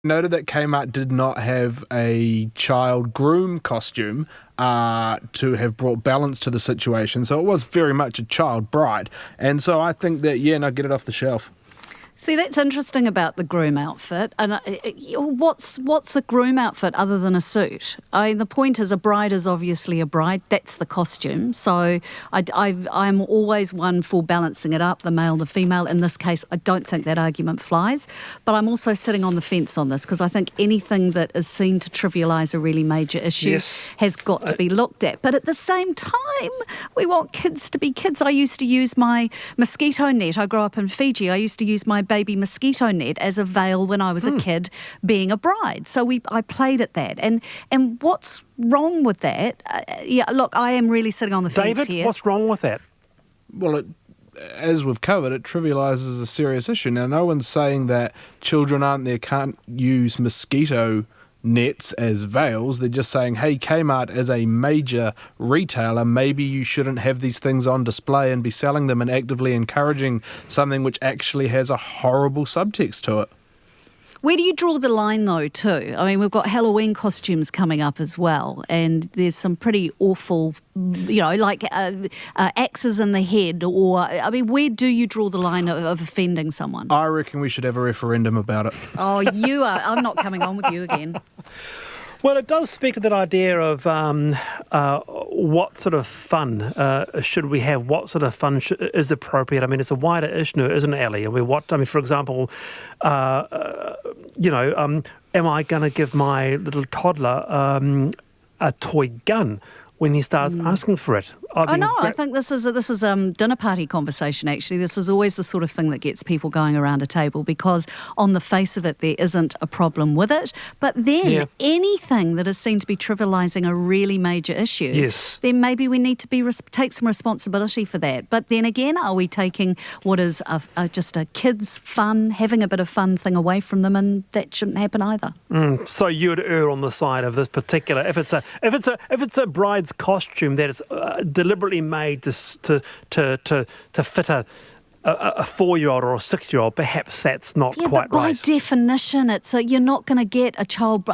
Noted that Kmart did not have a child groom costume to have brought balance to the situation, so it was very much a child bride. And so I think that, get it off the shelf. See, that's interesting about the groom outfit. And what's a groom outfit other than a suit? The point is, a bride is obviously a bride. That's the costume. So I'm always one for balancing it up, the male, the female. In this case, I don't think that argument flies. But I'm also sitting on the fence on this because I think anything that is seen to trivialise a really major issue has got to be looked at. But at the same time, we want kids to be kids. I used to use my mosquito net. I grew up in Fiji. I used to use my baby mosquito net as a veil when I was a kid being a bride. So I played at that. And what's wrong with that? Look, I am really sitting on the fence here. David, what's wrong with that? Well, as we've covered, it trivialises a serious issue. Now, no one's saying that children can't use mosquito nets as veils. They're just saying, hey, Kmart as a major retailer, maybe you shouldn't have these things on display and be selling them and actively encouraging something which actually has a horrible subtext to it. Where do you draw the line, though, too? I mean, we've got Halloween costumes coming up as well, and there's some pretty awful, like axes in the head, where do you draw the line of offending someone? I reckon we should have a referendum about it. Oh, you are. I'm not coming on with you again. Well, it does speak to that idea of what sort of fun should we have? What sort of fun is appropriate? I mean, it's a wider issue, isn't it, Ali? For example, am I going to give my little toddler a toy gun when he starts asking for it? I think this is a dinner party conversation, actually. This is always the sort of thing that gets people going around a table because on the face of it, there isn't a problem with it. But then anything that is seen to be trivialising a really major issue, then maybe we need to take some responsibility for that. But then again, are we taking what is just a kid's fun, having a bit of fun thing away from them, and that shouldn't happen either? So you'd err on the side of this particular, if it's a bride's costume that is deliberately made to fit a 4-year-old or a 6-year-old, perhaps that's not quite right. By definition, you're not going to get a child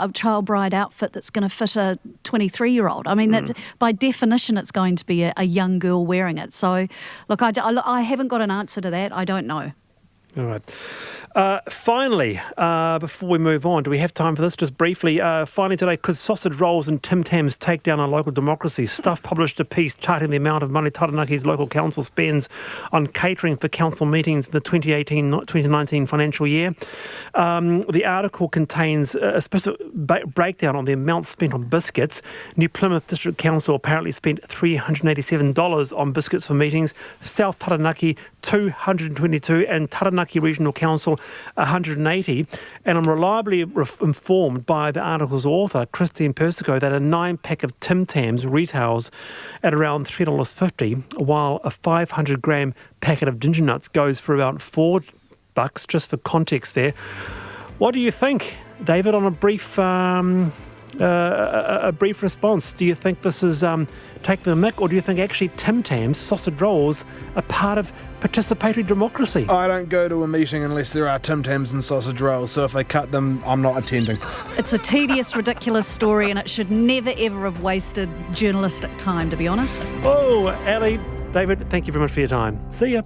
bride outfit that's going to fit a 23-year-old. I mean, that by definition, it's going to be a young girl wearing it. So, look, I haven't got an answer to that. I don't know. All right. Finally, before we move on, do we have time for this? Just briefly, finally today, could sausage rolls and Tim Tams take down our local democracy? Stuff published a piece charting the amount of money Taranaki's local council spends on catering for council meetings in the 2018-2019 financial year. The article contains a specific breakdown on the amount spent on biscuits. New Plymouth District Council apparently spent $387 on biscuits for meetings, South Taranaki $222, and Taranaki Regional Council 180, and I'm reliably informed by the article's author, Christine Persico, that a 9-pack of Tim Tams retails at around $3.50, while a 500-gram packet of ginger nuts goes for about $4, just for context there. What do you think, David, on a brief response? Do you think this is taking the mick, or do you think actually Tim Tams, sausage rolls, are part of participatory democracy? I don't go to a meeting unless there are Tim Tams and sausage rolls, so if they cut them, I'm not attending. It's a tedious, ridiculous story, and it should never, ever have wasted journalistic time, to be honest. Oh, Ali, David, thank you very much for your time. See ya.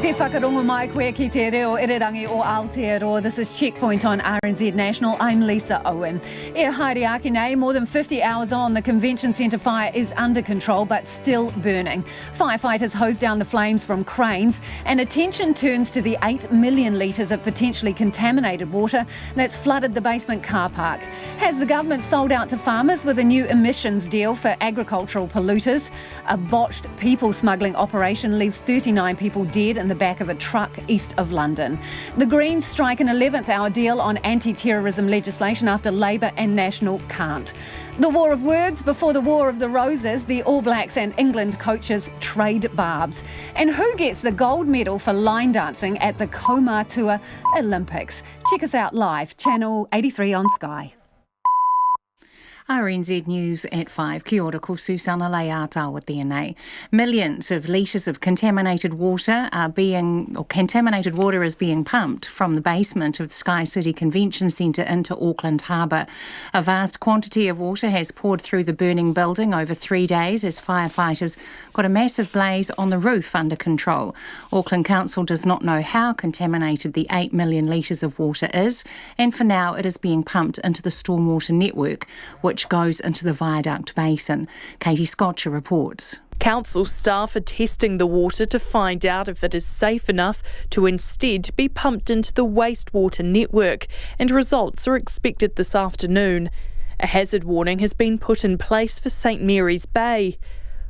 Te whakarongo mai koe ki te reo irirangi o Aotearoa. This is Checkpoint on RNZ National. I'm Lisa Owen. E haere nei, more than 50 hours on, the convention centre fire is under control but still burning. Firefighters hose down the flames from cranes, and attention turns to the 8 million litres of potentially contaminated water that's flooded the basement car park. Has the government sold out to farmers with a new emissions deal for agricultural polluters? A botched people smuggling operation leaves 39 people dead in the back of a truck east of London. The Greens strike an 11th hour deal on anti-terrorism legislation after Labour and National can't. The war of words before the war of the roses. The All Blacks and England coaches trade barbs. And who gets the gold medal for line dancing at the Kaumatua Olympics? Check us out live, Channel 83 on Sky. RNZ News at 5. Kia ora, ko Susana Leata tēnei. Millions of litres of contaminated water is being pumped from the basement of the Sky City Convention Centre into Auckland Harbour. A vast quantity of water has poured through the burning building over 3 days as firefighters got a massive blaze on the roof under control. Auckland Council does not know how contaminated the 8 million litres of water is, and for now it is being pumped into the stormwater network, which goes into the viaduct basin. Katie Scotcher reports. Council staff are testing the water to find out if it is safe enough to instead be pumped into the wastewater network, and results are expected this afternoon. A hazard warning has been put in place for St Mary's Bay.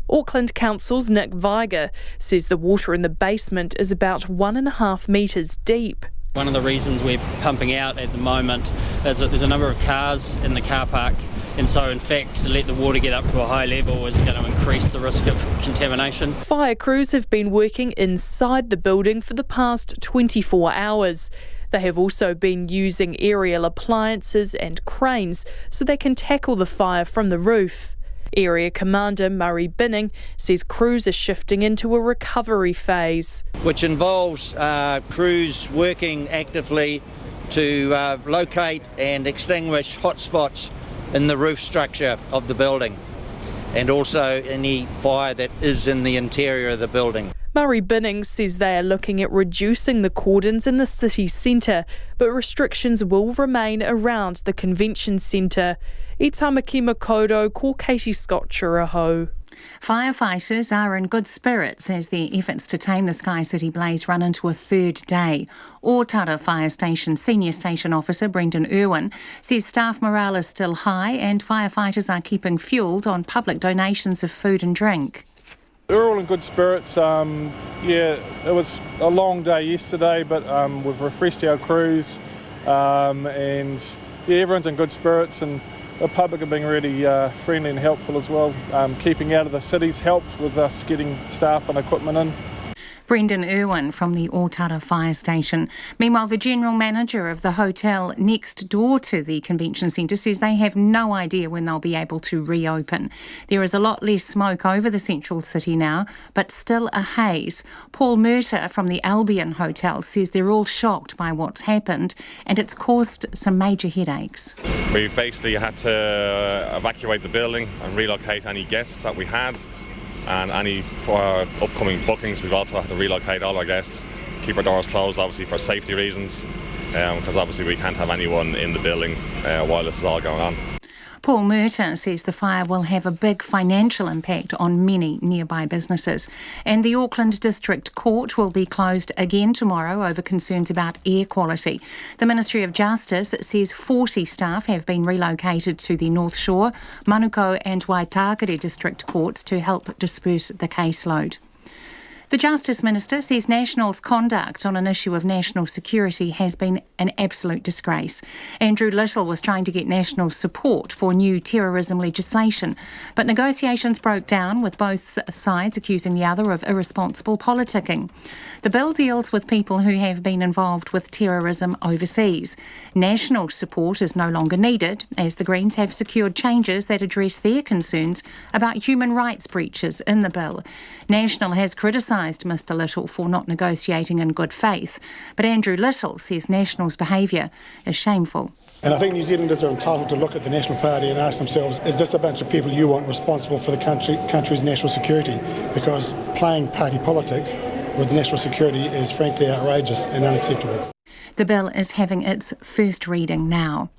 Auckland Council's Nick Viger says the water in the basement is about 1.5 metres deep. One of the reasons we're pumping out at the moment is that there's a number of cars in the car park, and so in fact to let the water get up to a high level is going to increase the risk of contamination. Fire crews have been working inside the building for the past 24 hours. They have also been using aerial appliances and cranes so they can tackle the fire from the roof. Area Commander Murray Binning says crews are shifting into a recovery phase, which involves crews working actively to locate and extinguish hotspots in the roof structure of the building, and also any fire that is in the interior of the building. Murray Binning says they are looking at reducing the cordons in the city centre, but restrictions will remain around the convention centre. I tamaki makoto, ko Katie Scotcher aho. Firefighters are in good spirits as their efforts to tame the Sky City blaze run into a third day. Otara Fire Station Senior Station Officer Brendan Irwin says staff morale is still high and firefighters are keeping fuelled on public donations of food and drink. We're all in good spirits. It was a long day yesterday, but we've refreshed our crews, and everyone's in good spirits, and the public are being really friendly and helpful as well. Keeping out of the city's helped with us getting staff and equipment in. Brendan Irwin from the Otara Fire Station. Meanwhile, the general manager of the hotel next door to the convention centre says they have no idea when they'll be able to reopen. There is a lot less smoke over the central city now, but still a haze. Paul Murter from the Albion Hotel says they're all shocked by what's happened and it's caused some major headaches. We've basically had to evacuate the building and relocate any guests that we had. And any for upcoming bookings, we've also had to relocate all our guests, keep our doors closed, obviously for safety reasons, because obviously we can't have anyone in the building while this is all going on. Paul Murter says the fire will have a big financial impact on many nearby businesses. And the Auckland District Court will be closed again tomorrow over concerns about air quality. The Ministry of Justice says 40 staff have been relocated to the North Shore, Manukau and Waitakere District Courts to help disperse the caseload. The Justice Minister says National's conduct on an issue of national security has been an absolute disgrace. Andrew Little was trying to get National support for new terrorism legislation, but negotiations broke down with both sides accusing the other of irresponsible politicking. The bill deals with people who have been involved with terrorism overseas. National support is no longer needed as the Greens have secured changes that address their concerns about human rights breaches in the bill. National has criticised Mr Little for not negotiating in good faith, but Andrew Little says National's behaviour is shameful. And I think New Zealanders are entitled to look at the National Party and ask themselves, is this a bunch of people you want responsible for the country's national security? Because playing party politics with national security is frankly outrageous and unacceptable. The bill is having its first reading now.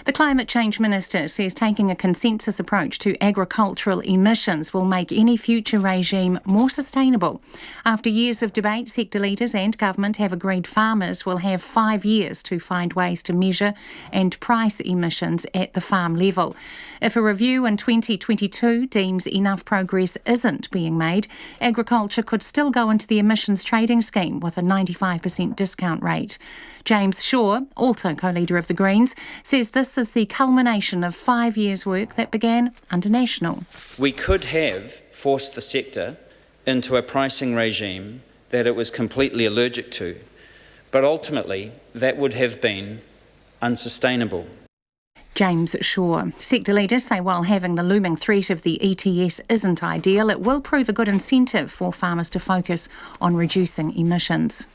The Climate Change Minister says taking a consensus approach to agricultural emissions will make any future regime more sustainable. After years of debate, sector leaders and government have agreed farmers will have 5 years to find ways to measure and price emissions at the farm level. If a review in 2022 deems enough progress isn't being made, agriculture could still go into the emissions trading scheme with a 95% discount rate. James Shaw, also co-leader of the Greens, says this is the culmination of 5 years' work that began under National. We could have forced the sector into a pricing regime that it was completely allergic to, but ultimately that would have been unsustainable. James Shaw. Sector leaders say while having the looming threat of the ETS isn't ideal, it will prove a good incentive for farmers to focus on reducing emissions.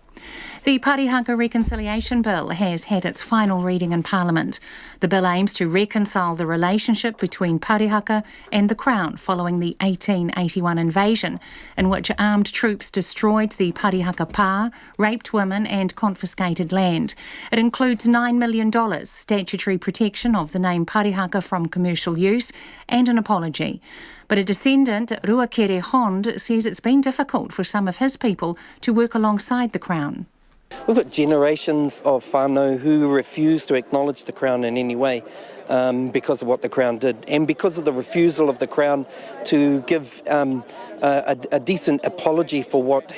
The Parihaka Reconciliation Bill has had its final reading in Parliament. The bill aims to reconcile the relationship between Parihaka and the Crown following the 1881 invasion, in which armed troops destroyed the Parihaka pa, raped women and confiscated land. It includes $9 million, statutory protection of the name Parihaka from commercial use and an apology. But a descendant, Ruakere Hond, says it's been difficult for some of his people to work alongside the Crown. We've got generations of whānau who refuse to acknowledge the Crown in any way because of what the Crown did, and because of the refusal of the Crown to give a decent apology for what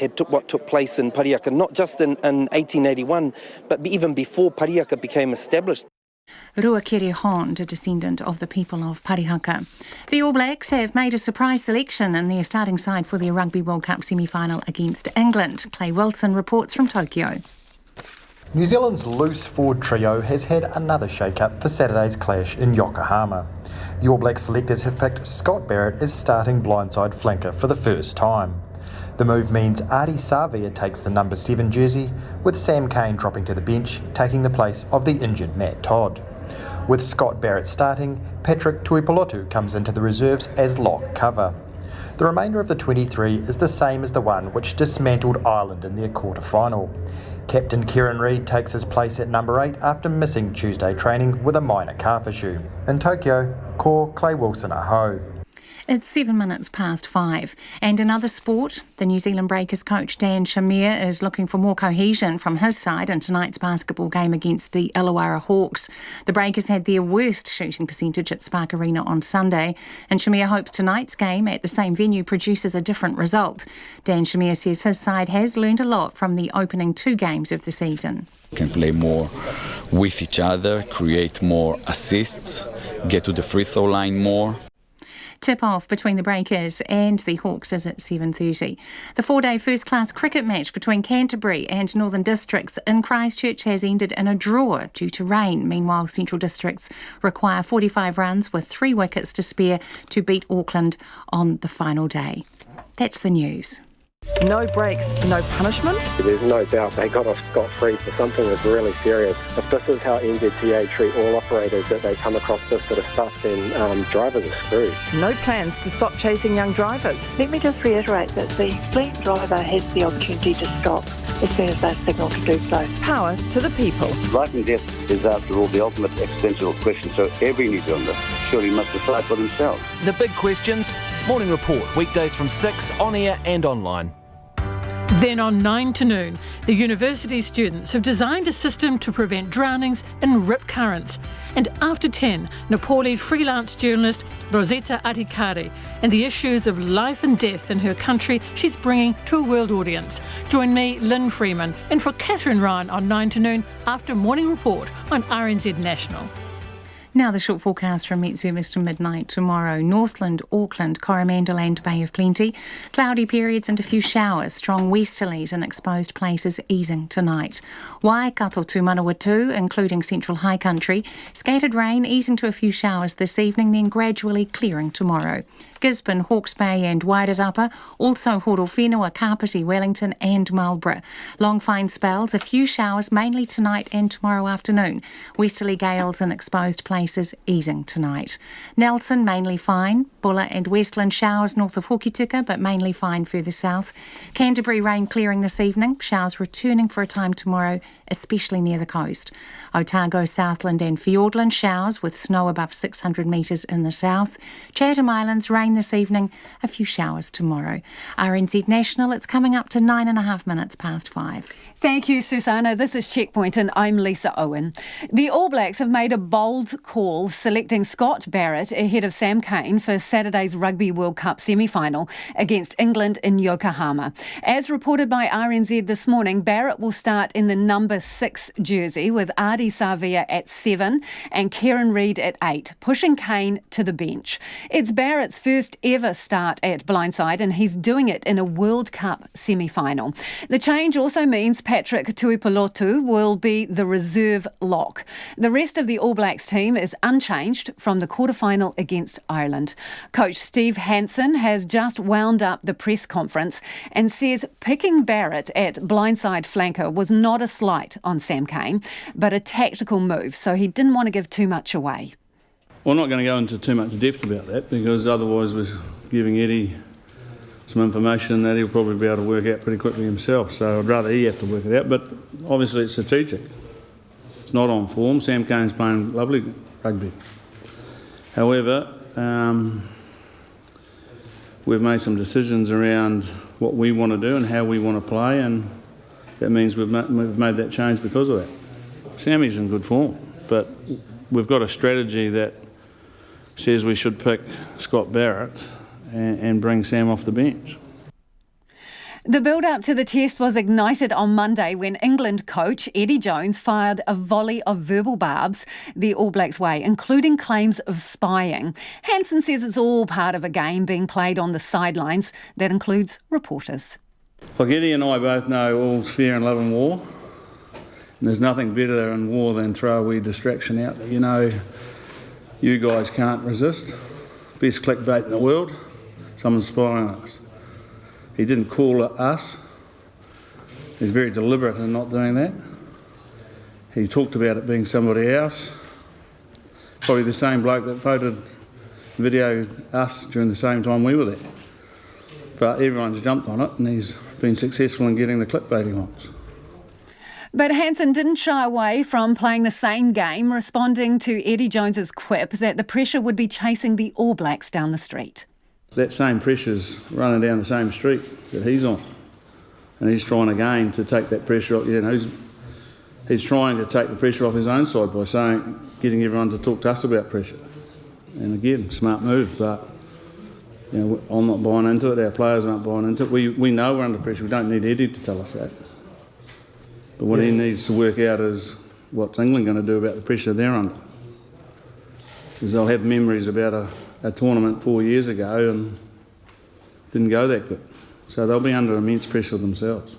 took place in Parihaka, not just in 1881, but even before Parihaka became established. Ruakere Hond, a descendant of the people of Parihaka. The All Blacks have made a surprise selection in their starting side for their Rugby World Cup semi-final against England. Clay Wilson reports from Tokyo. New Zealand's loose forward trio has had another shake-up for Saturday's clash in Yokohama. The All Black selectors have picked Scott Barrett as starting blindside flanker for the first time. The move means Ardie Savea takes the number 7 jersey, with Sam Cane dropping to the bench, taking the place of the injured Matt Todd. With Scott Barrett starting, Patrick Tuipulotu comes into the reserves as lock cover. The remainder of the 23 is the same as the one which dismantled Ireland in their quarter-final. Captain Kieran Reid takes his place at number 8 after missing Tuesday training with a minor calf issue. In Tokyo, Ko Clay Wilson aho. It's 7 minutes past 5. And in other sport, the New Zealand Breakers coach Dan Shamir is looking for more cohesion from his side in tonight's basketball game against the Illawarra Hawks. The Breakers had their worst shooting percentage at Spark Arena on Sunday, and Shamir hopes tonight's game at the same venue produces a different result. Dan Shamir says his side has learned a lot from the opening 2 games of the season. Can play more with each other, create more assists, get to the free throw line more. Tip-off between the Breakers and the Hawks is at 7:30. The 4-day first-class cricket match between Canterbury and Northern Districts in Christchurch has ended in a draw due to rain. Meanwhile, Central Districts require 45 runs with 3 wickets to spare to beat Auckland on the final day. That's the news. No breaks, no punishment? There's no doubt they got off scot-free for something that's really serious. If this is how NZTA treat all operators, that they come across this sort of stuff, then drivers are screwed. No plans to stop chasing young drivers? Let me just reiterate that the fleet driver has the opportunity to stop as soon as they're signalled to do so. Power to the people. Life and death is, after all, the ultimate existential question, so every New Zealander surely must decide for themselves. The Big Questions, Morning Report, weekdays from 6, on air and online. Then on 9 to noon, the university students have designed a system to prevent drownings in rip currents. And after 10, Nepali freelance journalist Rosetta Adhikari and the issues of life and death in her country she's bringing to a world audience. Join me, Lynn Freeman, and for Catherine Ryan on 9 to noon after Morning Report on RNZ National. Now the short forecast from Met Service to midnight tomorrow. Northland, Auckland, Coromandel and Bay of Plenty. Cloudy periods and a few showers. Strong westerlies in exposed places easing tonight. Waikato to Manawatu, including central high country. Scattered rain easing to a few showers this evening, then gradually clearing tomorrow. Gisborne, Hawke's Bay and Wairarapa, also Horowhenua, Kapiti, Wellington and Marlborough. Long fine spells, a few showers mainly tonight and tomorrow afternoon. Westerly gales in exposed places easing tonight. Nelson mainly fine, Bulla and Westland showers north of Hokitika but mainly fine further south. Canterbury rain clearing this evening, showers returning for a time tomorrow, especially near the coast. Otago, Southland and Fiordland showers with snow above 600 metres in the south. Chatham Islands rain this evening, a few showers tomorrow. RNZ National, it's coming up to 9.5 minutes past 5. Thank you, Susanna. This is Checkpoint and I'm Lisa Owen. The All Blacks have made a bold call selecting Scott Barrett ahead of Sam Cane for Saturday's Rugby World Cup semi-final against England in Yokohama. As reported by RNZ this morning, Barrett will start in the number 6 jersey with Ardie Savea at 7 and Kieran Reid at 8, pushing Cane to the bench. It's Barrett's first first ever start at blindside, and he's doing it in a World Cup semi-final. The change also means Patrick Tuipulotu will be the reserve lock. The rest of the All Blacks team is unchanged from the quarter-final against Ireland. Coach Steve Hansen has just wound up the press conference and says picking Barrett at blindside flanker was not a slight on Sam Cane, but a tactical move, so he didn't want to give too much away. Well, I'm not going to go into too much depth about that, because otherwise we're giving Eddie some information that he'll probably be able to work out pretty quickly himself, so I'd rather he have to work it out. But obviously it's strategic. It's not on form. Sam Cane's playing lovely rugby. However, we've made some decisions around what we want to do and how we want to play, and that means we've made that change because of that. Sammy's in good form, but we've got a strategy that says we should pick Scott Barrett and bring Sam off the bench. The build-up to the test was ignited on Monday when England coach Eddie Jones fired a volley of verbal barbs the All Blacks way, including claims of spying. Hansen says it's all part of a game being played on the sidelines that includes reporters. Look, Eddie and I both know all's fair in love and war, and there's nothing better in war than throw a wee distraction out that you know you guys can't resist. Best clickbait in the world, someone's spying on us. He didn't call us. He's very deliberate in not doing that. He talked about it being somebody else. Probably the same bloke that videoed us during the same time we were there. But everyone's jumped on it, and he's been successful in getting the clickbait he wants. But Hansen didn't shy away from playing the same game, responding to Eddie Jones's quip that the pressure would be chasing the All Blacks down the street. That same pressure's running down the same street that he's on, and he's trying again to take that pressure off. You know, he's trying to take the pressure off his own side by getting everyone to talk to us about pressure. And again, smart move, but you know, I'm not buying into it. Our players aren't buying into it. We know we're under pressure. We don't need Eddie to tell us that. But what he needs to work out is what's England going to do about the pressure they're under. Because they'll have memories about a tournament 4 years ago and didn't go that good. So they'll be under immense pressure themselves.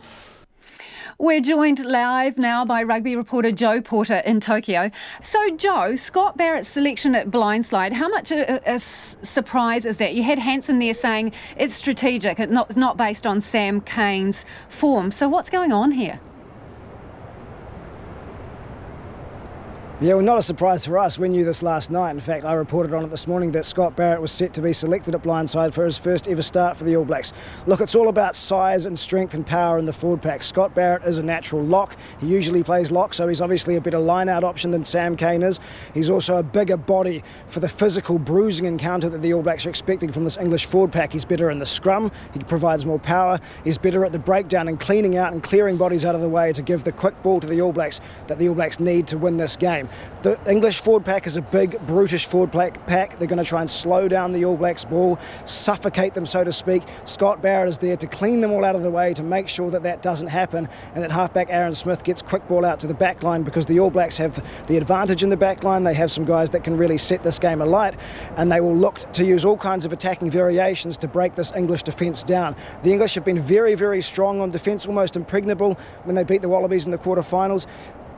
We're joined live now by rugby reporter Joe Porter in Tokyo. So Joe, Scott Barrett's selection at blindside, how much a surprise is that? You had Hansen there saying it's strategic, it's not based on Sam Cane's form. So what's going on here? Yeah, well, not a surprise for us. We knew this last night. In fact, I reported on it this morning that Scott Barrett was set to be selected at blindside for his first ever start for the All Blacks. Look, it's all about size and strength and power in the forward pack. Scott Barrett is a natural lock. He usually plays lock, so he's obviously a better line-out option than Sam Cane is. He's also a bigger body for the physical bruising encounter that the All Blacks are expecting from this English forward pack. He's better in the scrum. He provides more power. He's better at the breakdown and cleaning out and clearing bodies out of the way to give the quick ball to the All Blacks that the All Blacks need to win this game. The English forward pack is a big, brutish forward pack. They're going to try and slow down the All Blacks' ball, suffocate them, so to speak. Scott Barrett is there to clean them all out of the way, to make sure that that doesn't happen, and that halfback Aaron Smith gets quick ball out to the back line, because the All Blacks have the advantage in the back line. They have some guys that can really set this game alight, and they will look to use all kinds of attacking variations to break this English defence down. The English have been very, very strong on defence, almost impregnable when they beat the Wallabies in the quarterfinals.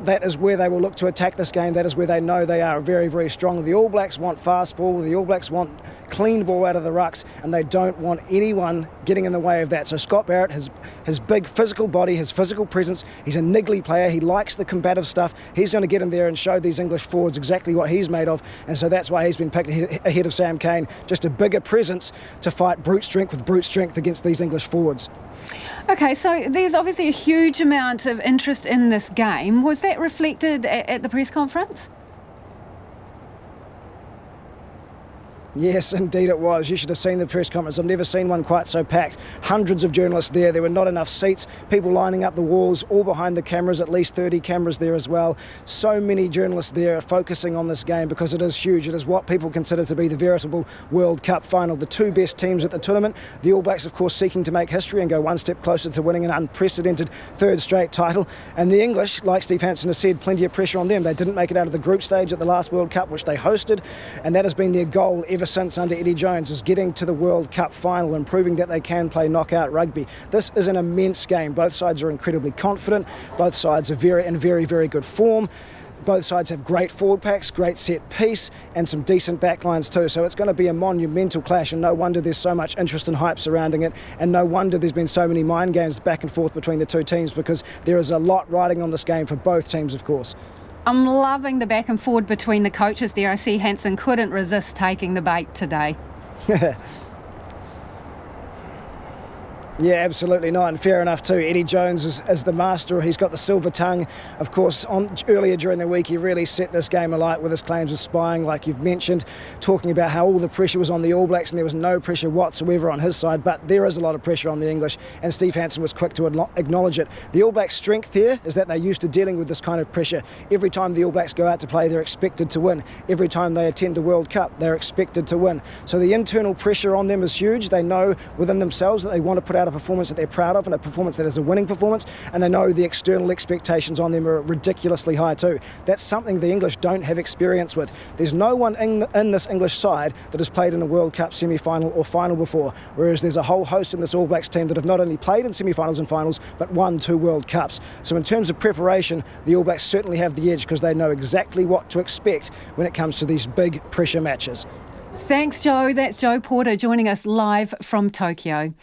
That is where they will look to attack this game. That is where they know they are very, very strong. The All Blacks want fast ball. The All Blacks want clean ball out of the rucks, and they don't want anyone getting in the way of that. So Scott Barrett, his big physical body, his physical presence, he's a niggly player. He likes the combative stuff. He's going to get in there and show these English forwards exactly what he's made of, and so that's why he's been picked ahead of Sam Cane. Just a bigger presence to fight brute strength with brute strength against these English forwards. Okay, so there's obviously a huge amount of interest in this game. Was that reflected at the press conference? Yes, indeed it was. You should have seen the press conference. I've never seen one quite so packed. Hundreds of journalists there. There were not enough seats. People lining up the walls, all behind the cameras, at least 30 cameras there as well. So many journalists there focusing on this game because it is huge. It is what people consider to be the veritable World Cup final. The two best teams at the tournament. The All Blacks, of course, seeking to make history and go one step closer to winning an unprecedented third straight title. And the English, like Steve Hansen has said, plenty of pressure on them. They didn't make it out of the group stage at the last World Cup, which they hosted, and that has been their goal ever ever since under Eddie Jones is getting to the World Cup final and proving that they can play knockout rugby. This is an immense game. Both sides are incredibly confident. Both sides are in very, very good form. Both sides have great forward packs, great set piece, and some decent backlines too. So it's going to be a monumental clash, and no wonder there's so much interest and hype surrounding it, and no wonder there's been so many mind games back and forth between the two teams, because there is a lot riding on this game for both teams, of course. I'm loving the back and forward between the coaches there. I see Hansen couldn't resist taking the bait today. Yeah, absolutely not, and fair enough too. Eddie Jones is the master. He's got the silver tongue. Of course, earlier during the week, he really set this game alight with his claims of spying, like you've mentioned, talking about how all the pressure was on the All Blacks and there was no pressure whatsoever on his side, but there is a lot of pressure on the English, and Steve Hansen was quick to acknowledge it. The All Blacks' strength here is that they're used to dealing with this kind of pressure. Every time the All Blacks go out to play, they're expected to win. Every time they attend a World Cup, they're expected to win. So the internal pressure on them is huge. They know within themselves that they want to put out a performance that they're proud of and a performance that is a winning performance, and they know the external expectations on them are ridiculously high too. That's something the English don't have experience with. There's no one in this English side that has played in a World Cup semi-final or final before, whereas there's a whole host in this All Blacks team that have not only played in semi-finals and finals but won 2 World Cups. So in terms of preparation, the All Blacks certainly have the edge because they know exactly what to expect when it comes to these big pressure matches. Thanks, Joe. That's Joe Porter joining us live from Tokyo.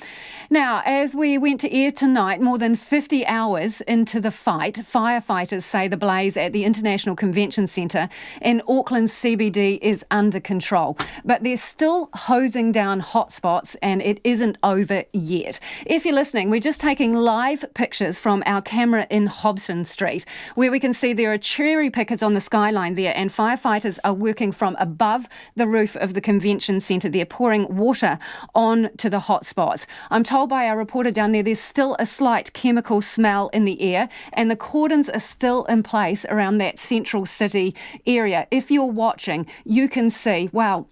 Now, as we went to air tonight, more than 50 hours into the fight, firefighters say the blaze at the International Convention Centre in Auckland's CBD is under control. But they're still hosing down hotspots and it isn't over yet. If you're listening, we're just taking live pictures from our camera in Hobson Street, where we can see there are cherry pickers on the skyline there, and firefighters are working from above the roof of the convention centre. They're pouring water onto the hotspots. I'm told by our reporter down there's still a slight chemical smell in the air, and the cordons are still in place around that central city area. If you're watching, you can see, wow,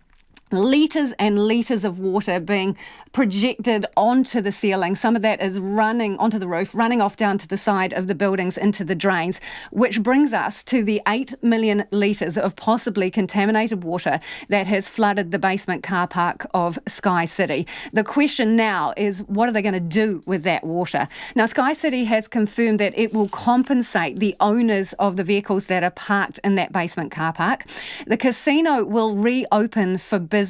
litres and litres of water being projected onto the ceiling. Some of that is running onto the roof, running off down to the side of the buildings into the drains, which brings us to the 8 million litres of possibly contaminated water that has flooded the basement car park of Sky City. The question now is, what are they going to do with that water? Now, Sky City has confirmed that it will compensate the owners of the vehicles that are parked in that basement car park. The casino will reopen for business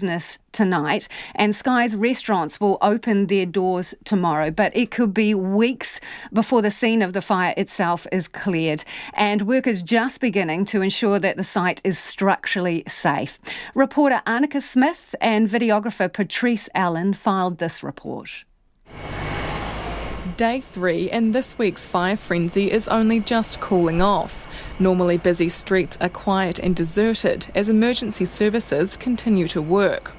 tonight, and Sky's restaurants will open their doors tomorrow, but it could be weeks before the scene of the fire itself is cleared, and work is just beginning to ensure that the site is structurally safe. Reporter Annika Smith and videographer Patrice Allen filed this report. Day 3 and this week's fire frenzy is only just cooling off. Normally busy streets are quiet and deserted as emergency services continue to work.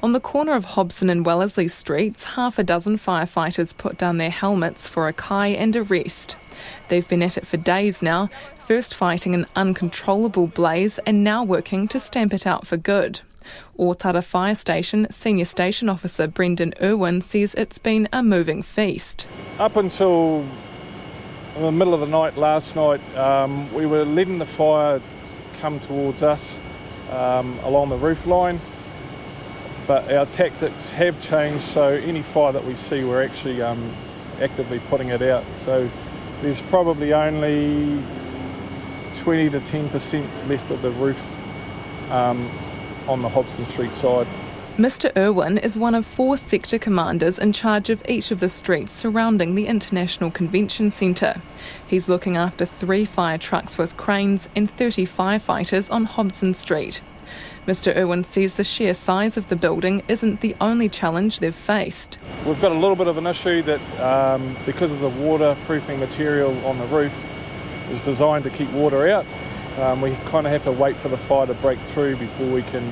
On the corner of Hobson and Wellesley Streets, half a dozen firefighters put down their helmets for a kai and a rest. They've been at it for days now, first fighting an uncontrollable blaze and now working to stamp it out for good. Otara Fire Station Senior Station Officer Brendan Irwin says it's been a moving feast. Up until the middle of the night last night, we were letting the fire come towards us along the roof line, but our tactics have changed, so any fire that we see, we're actually actively putting it out. So there's probably only 20 to 10% left of the roof on the Hobson Street side. Mr Irwin is one of 4 sector commanders in charge of each of the streets surrounding the International Convention Centre. He's looking after 3 fire trucks with cranes and 30 firefighters on Hobson Street. Mr Irwin says the sheer size of the building isn't the only challenge they've faced. We've got a little bit of an issue that because of the waterproofing material on the roof is designed to keep water out, we kind of have to wait for the fire to break through before we can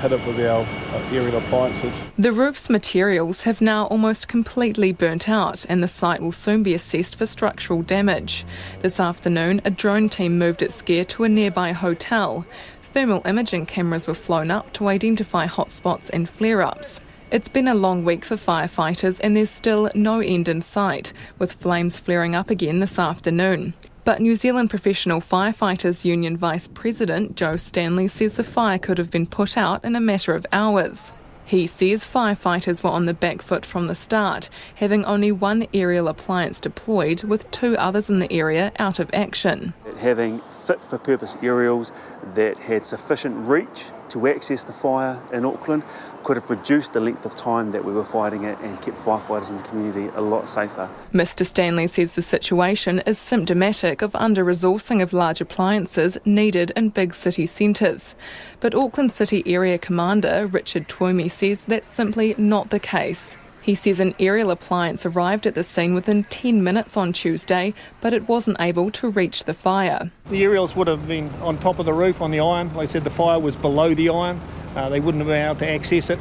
hit it with our aerial appliances. The roof's materials have now almost completely burnt out, and the site will soon be assessed for structural damage. This afternoon, a drone team moved its gear to a nearby hotel. Thermal imaging cameras were flown up to identify hotspots and flare-ups. It's been a long week for firefighters and there's still no end in sight, with flames flaring up again this afternoon. But New Zealand Professional Firefighters Union Vice President Joe Stanley says the fire could have been put out in a matter of hours. He says firefighters were on the back foot from the start, having only one aerial appliance deployed with 2 others in the area out of action. Having fit-for-purpose aerials that had sufficient reach to access the fire in Auckland could have reduced the length of time that we were fighting it and kept firefighters in the community a lot safer. Mr Stanley says the situation is symptomatic of under-resourcing of large appliances needed in big city centres. But Auckland City Area Commander Richard Twomey says that's simply not the case. He says an aerial appliance arrived at the scene within 10 minutes on Tuesday, but it wasn't able to reach the fire. The aerials would have been on top of the roof on the iron. Like I said, the fire was below the iron. They wouldn't have been able to access it.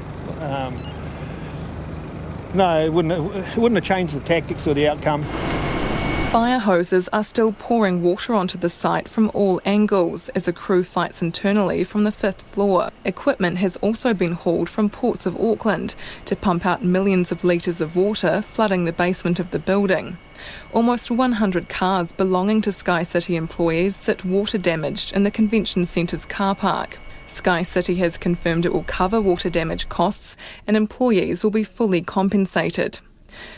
It wouldn't have changed the tactics or the outcome. Fire hoses are still pouring water onto the site from all angles as a crew fights internally from the 5th floor. Equipment has also been hauled from ports of Auckland to pump out millions of litres of water flooding the basement of the building. Almost 100 cars belonging to Sky City employees sit water damaged in the convention centre's car park. Sky City has confirmed it will cover water damage costs and employees will be fully compensated.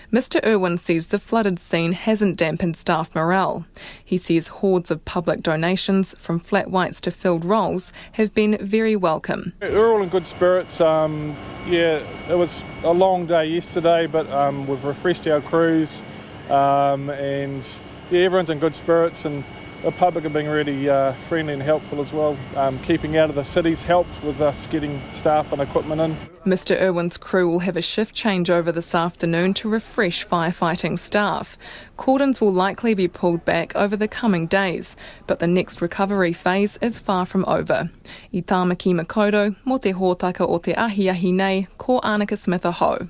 Mr Irwin says the flooded scene hasn't dampened staff morale. He says hordes of public donations, from flat whites to filled rolls, have been very welcome. We're all in good spirits. It was a long day yesterday, but we've refreshed our crews, and everyone's in good spirits, and the public are being really friendly and helpful as well. Keeping out of the cities helped with us getting staff and equipment in. Mr Irwin's crew will have a shift changeover this afternoon to refresh firefighting staff. Cordons will likely be pulled back over the coming days, but the next recovery phase is far from over. I tāmaki makoto, mo te hōtaka o te ahiahi nei, ko Annika Smith aho.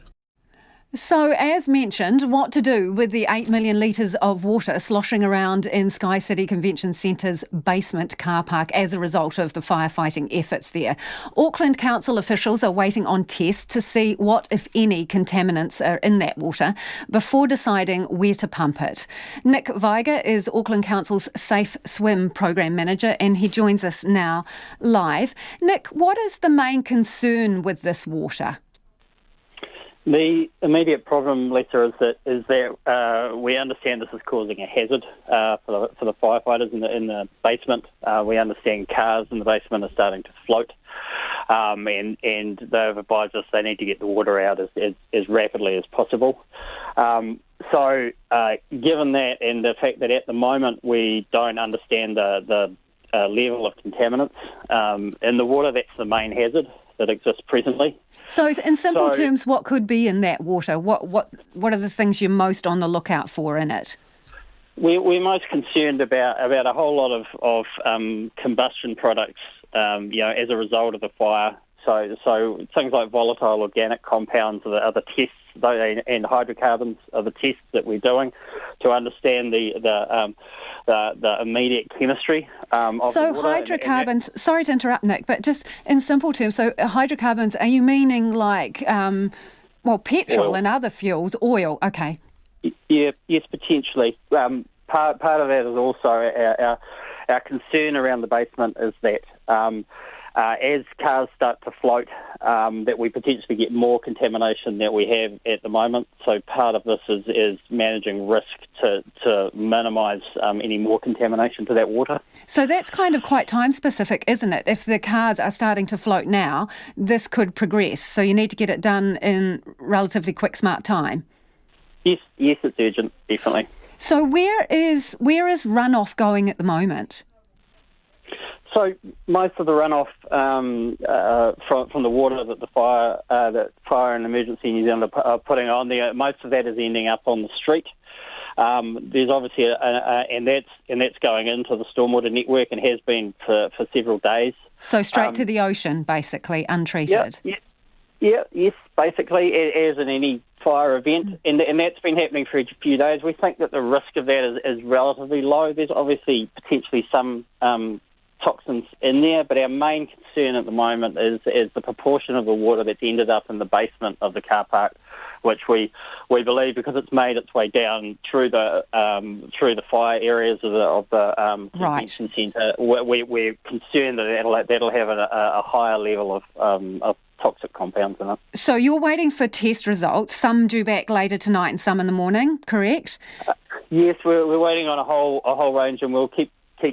So, as mentioned, what to do with the 8 million litres of water sloshing around in Sky City Convention Centre's basement car park as a result of the firefighting efforts there. Auckland Council officials are waiting on tests to see what, if any, contaminants are in that water before deciding where to pump it. Nick Viger is Auckland Council's Safe Swim Programme Manager and he joins us now live. Nick, what is the main concern with this water? The immediate problem, Lisa, is that we understand this is causing a hazard for the firefighters in the basement. We understand cars in the basement are starting to float, and they've advised us they need to get the water out as rapidly as possible. So, given that and the fact that at the moment we don't understand the level of contaminants in the water, that's the main hazard that exists presently. So, in simple terms, what could be in that water? What are the things you're most on the lookout for in it? We're most concerned about a whole lot of combustion products, as a result of the fire. So things like volatile organic compounds are the tests, and hydrocarbons are the tests that we're doing to understand the immediate chemistry of the water. Hydrocarbons, sorry to interrupt, Nick, but just in simple terms, so hydrocarbons, are you meaning like, petrol oil. And other fuels, oil, okay. Yeah, yes, potentially. Part of that is also our concern around the basement is that as cars start to float, that we potentially get more contamination than we have at the moment. So part of this is managing risk to minimise any more contamination to that water. So that's kind of quite time-specific, isn't it? If the cars are starting to float now, this could progress. So you need to get it done in relatively quick, smart time. Yes, it's urgent, definitely. So where is runoff going at the moment? So most of the runoff from the water that the fire and emergency New Zealand are putting on there, most of that is ending up on the street. There's obviously and that's going into the stormwater network and has been for several days. So straight to the ocean, basically, untreated. Yes, basically, as in any fire event, and that's been happening for a few days. We think that the risk of that is relatively low. There's obviously potentially some toxins in there, but our main concern at the moment is the proportion of the water that's ended up in the basement of the car park, which we believe, because it's made its way down through the fire areas of the convention centre, we're concerned that that'll have a higher level of toxic compounds in it. So you're waiting for test results, some due back later tonight and some in the morning, correct? Yes, we're waiting on a whole range, and we'll keep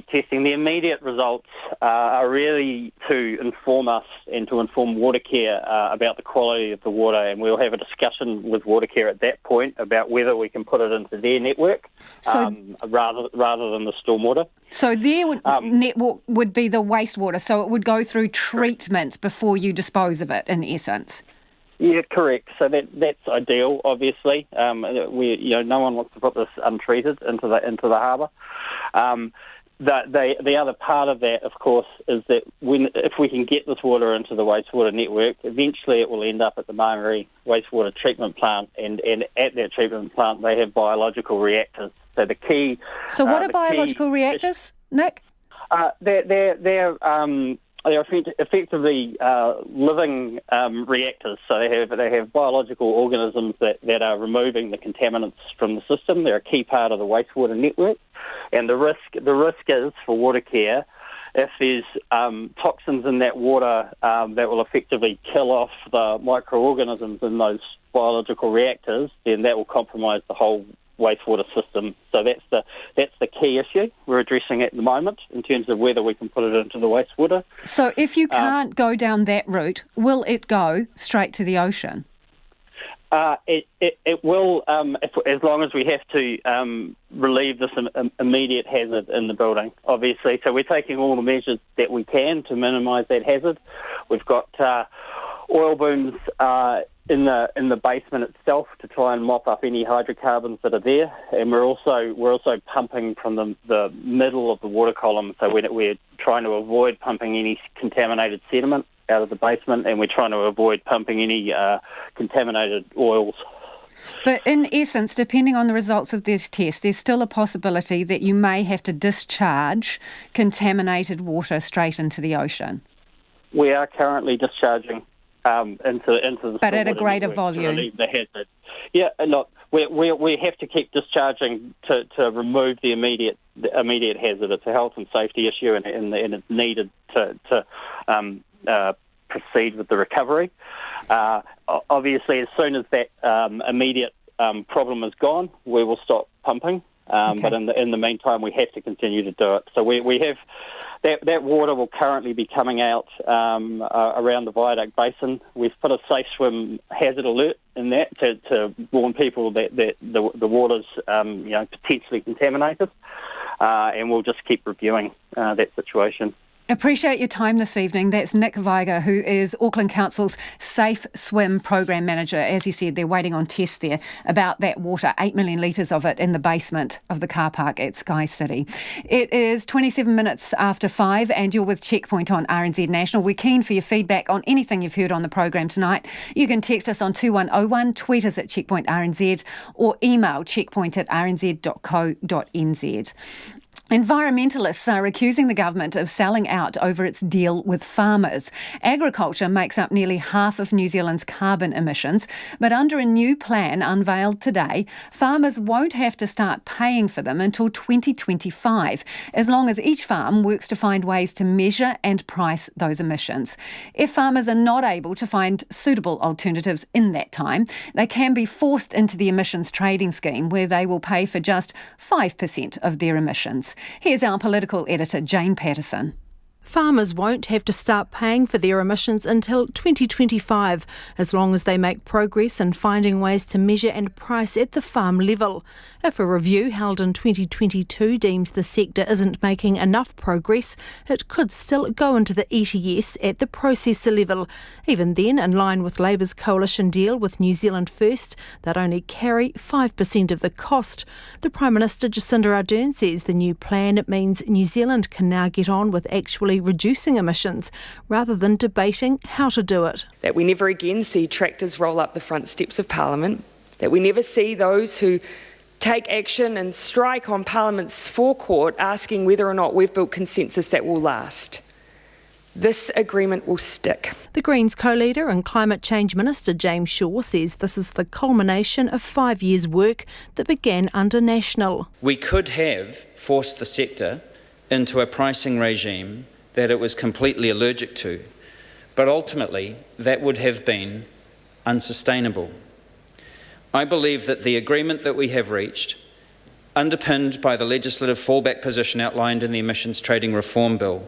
testing. The immediate results are really to inform us and to inform Watercare about the quality of the water, and we'll have a discussion with Watercare at that point about whether we can put it into their network rather than the stormwater. So their network would be the wastewater, so it would go through treatment before you dispose of it, in essence. Yeah, correct. So that's ideal. Obviously, no one wants to put this untreated into the harbour. The other part of that, of course, is that if we can get this water into the wastewater network, eventually it will end up at the Margaret wastewater treatment plant, and at that treatment plant they have biological reactors. So the key. So what are biological reactors, Nick? They're effectively living reactors. So they have biological organisms that are removing the contaminants from the system. They're a key part of the wastewater network. And the risk is for Watercare, if there's toxins in that water that will effectively kill off the microorganisms in those biological reactors, then that will compromise the whole wastewater system. So that's the key issue we're addressing at the moment in terms of whether we can put it into the wastewater. So if you can't go down that route, will it go straight to the ocean? It will, as long as we have to relieve this immediate hazard in the building, obviously. So we're taking all the measures that we can to minimise that hazard. We've got oil booms in the basement itself to try and mop up any hydrocarbons that are there, and we're also pumping from the middle of the water column. So we're trying to avoid pumping any contaminated sediment out of the basement, and we're trying to avoid pumping any contaminated oils. But in essence, depending on the results of this test, there's still a possibility that you may have to discharge contaminated water straight into the ocean. We are currently discharging into the but at a greater volume. To relieve the hazard. Yeah, look, we have to keep discharging to remove the immediate hazard. It's a health and safety issue, and it's needed to proceed with the recovery. Obviously, as soon as that immediate problem is gone, we will stop pumping. Okay. But in the meantime, we have to continue to do it. So we have that water will currently be coming out around the Viaduct Basin. We've put a safe swim hazard alert in that to warn people that the water's potentially contaminated, and we'll just keep reviewing that situation. Appreciate your time this evening. That's Nick Viger, who is Auckland Council's Safe Swim Program Manager. As he said, they're waiting on tests there about that water, 8 million litres of it in the basement of the car park at Sky City. It is 27 minutes after 5 and you're with Checkpoint on RNZ National. We're keen for your feedback on anything you've heard on the program tonight. You can text us on 2101, tweet us at Checkpoint RNZ or email checkpoint@rnz.co.nz. Environmentalists are accusing the government of selling out over its deal with farmers. Agriculture makes up nearly half of New Zealand's carbon emissions, but under a new plan unveiled today, farmers won't have to start paying for them until 2025, as long as each farm works to find ways to measure and price those emissions. If farmers are not able to find suitable alternatives in that time, they can be forced into the emissions trading scheme, where they will pay for just 5% of their emissions. Here's our political editor, Jane Patterson. Farmers won't have to start paying for their emissions until 2025, as long as they make progress in finding ways to measure and price at the farm level. If a review held in 2022 deems the sector isn't making enough progress, it could still go into the ETS at the processor level. Even then, in line with Labour's coalition deal with New Zealand First, they'd only carry 5% of the cost. The Prime Minister Jacinda Ardern says the new plan means New Zealand can now get on with actually reducing emissions rather than debating how to do it. That we never again see tractors roll up the front steps of Parliament, that we never see those who take action and strike on Parliament's forecourt asking whether or not we've built consensus that will last. This agreement will stick. The Greens co-leader and Climate Change Minister James Shaw says this is the culmination of 5 years' work that began under National. We could have forced the sector into a pricing regime that it was completely allergic to, but ultimately that would have been unsustainable. I believe that the agreement that we have reached, underpinned by the legislative fallback position outlined in the Emissions Trading Reform Bill,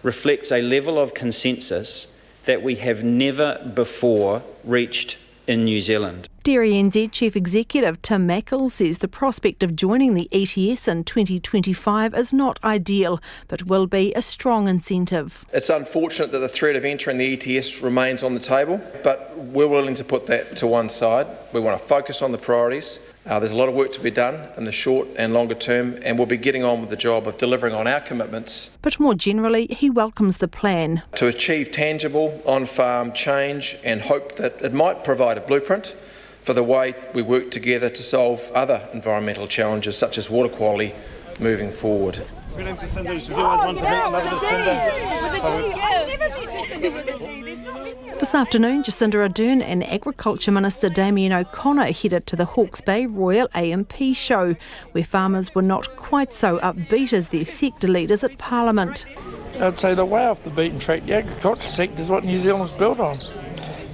reflects a level of consensus that we have never before reached in New Zealand. Dairy NZ Chief Executive Tim Mackle says the prospect of joining the ETS in 2025 is not ideal, but will be a strong incentive. It's unfortunate that the threat of entering the ETS remains on the table, but we're willing to put that to one side. We want to focus on the priorities. There's a lot of work to be done in the short and longer term, and we'll be getting on with the job of delivering on our commitments. But more generally, he welcomes the plan. To achieve tangible on-farm change and hope that it might provide a blueprint for the way we work together to solve other environmental challenges such as water quality moving forward. This afternoon, Jacinda Ardern and Agriculture Minister Damien O'Connor headed to the Hawke's Bay Royal AMP show, where farmers were not quite so upbeat as their sector leaders at Parliament. I'd say the way off the beaten track, the agriculture sector is what New Zealand's built on,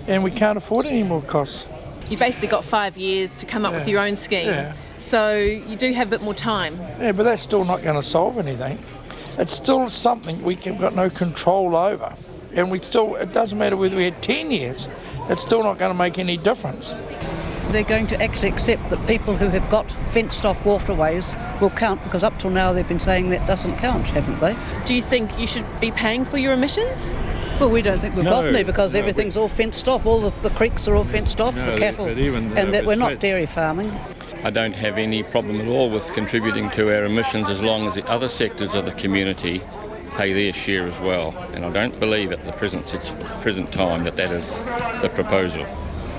and we can't afford any more costs. You've basically got 5 years to come up with your own scheme, so you do have a bit more time. Yeah, but that's still not going to solve anything. It's still something we've got no control over. And it doesn't matter whether we had 10 years, it's still not going to make any difference. They're going to actually accept that people who have got fenced off waterways will count, because up till now they've been saying that doesn't count, haven't they? Do you think you should be paying for your emissions? Well, we don't think we've got to, because everything's all fenced off, all of the creeks are all fenced off, the cattle, and that we're not dairy farming. I don't have any problem at all with contributing to our emissions as long as the other sectors of the community pay their share as well, and I don't believe at the present time that is the proposal.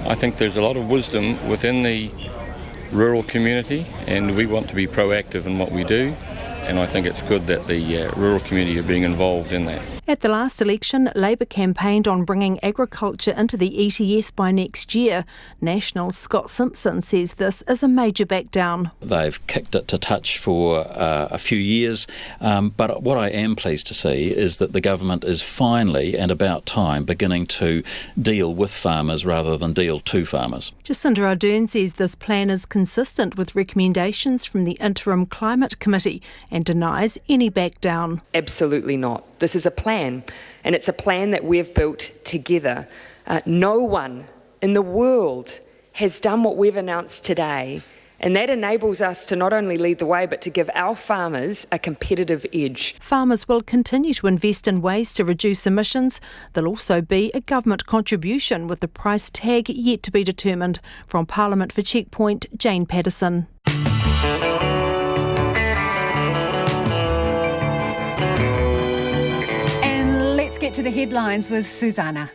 I think there's a lot of wisdom within the rural community, and we want to be proactive in what we do, and I think it's good that the rural community are being involved in that. At the last election, Labour campaigned on bringing agriculture into the ETS by next year. National's Scott Simpson says this is a major backdown. They've kicked it to touch for a few years, but what I am pleased to see is that the government is finally, and about time, beginning to deal with farmers rather than deal to farmers. Jacinda Ardern says this plan is consistent with recommendations from the Interim Climate Committee and denies any backdown. Absolutely not. This is a plan, and it's a plan that we've built together. No one in the world has done what we've announced today, and that enables us to not only lead the way, but to give our farmers a competitive edge. Farmers will continue to invest in ways to reduce emissions. There'll also be a government contribution, with the price tag yet to be determined. From Parliament for Checkpoint, Jane Patterson. Get to the headlines with Susanna.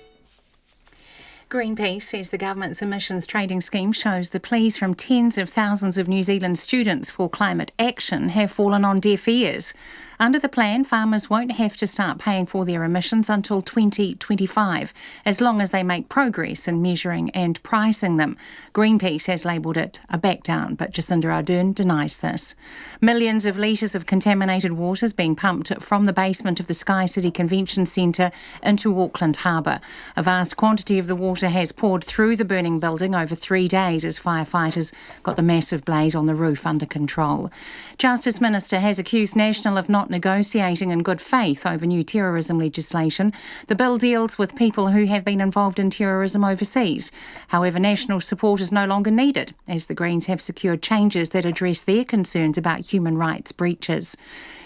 Greenpeace says the government's emissions trading scheme shows the pleas from tens of thousands of New Zealand students for climate action have fallen on deaf ears. Under the plan, farmers won't have to start paying for their emissions until 2025, as long as they make progress in measuring and pricing them. Greenpeace has labelled it a backdown, but Jacinda Ardern denies this. Millions of litres of contaminated water is being pumped from the basement of the Sky City Convention Centre into Auckland Harbour. A vast quantity of the water has poured through the burning building over 3 days as firefighters got the massive blaze on the roof under control. Justice Minister has accused National of not negotiating in good faith over new terrorism legislation. The bill deals with people who have been involved in terrorism overseas. However, National support is no longer needed, as the Greens have secured changes that address their concerns about human rights breaches.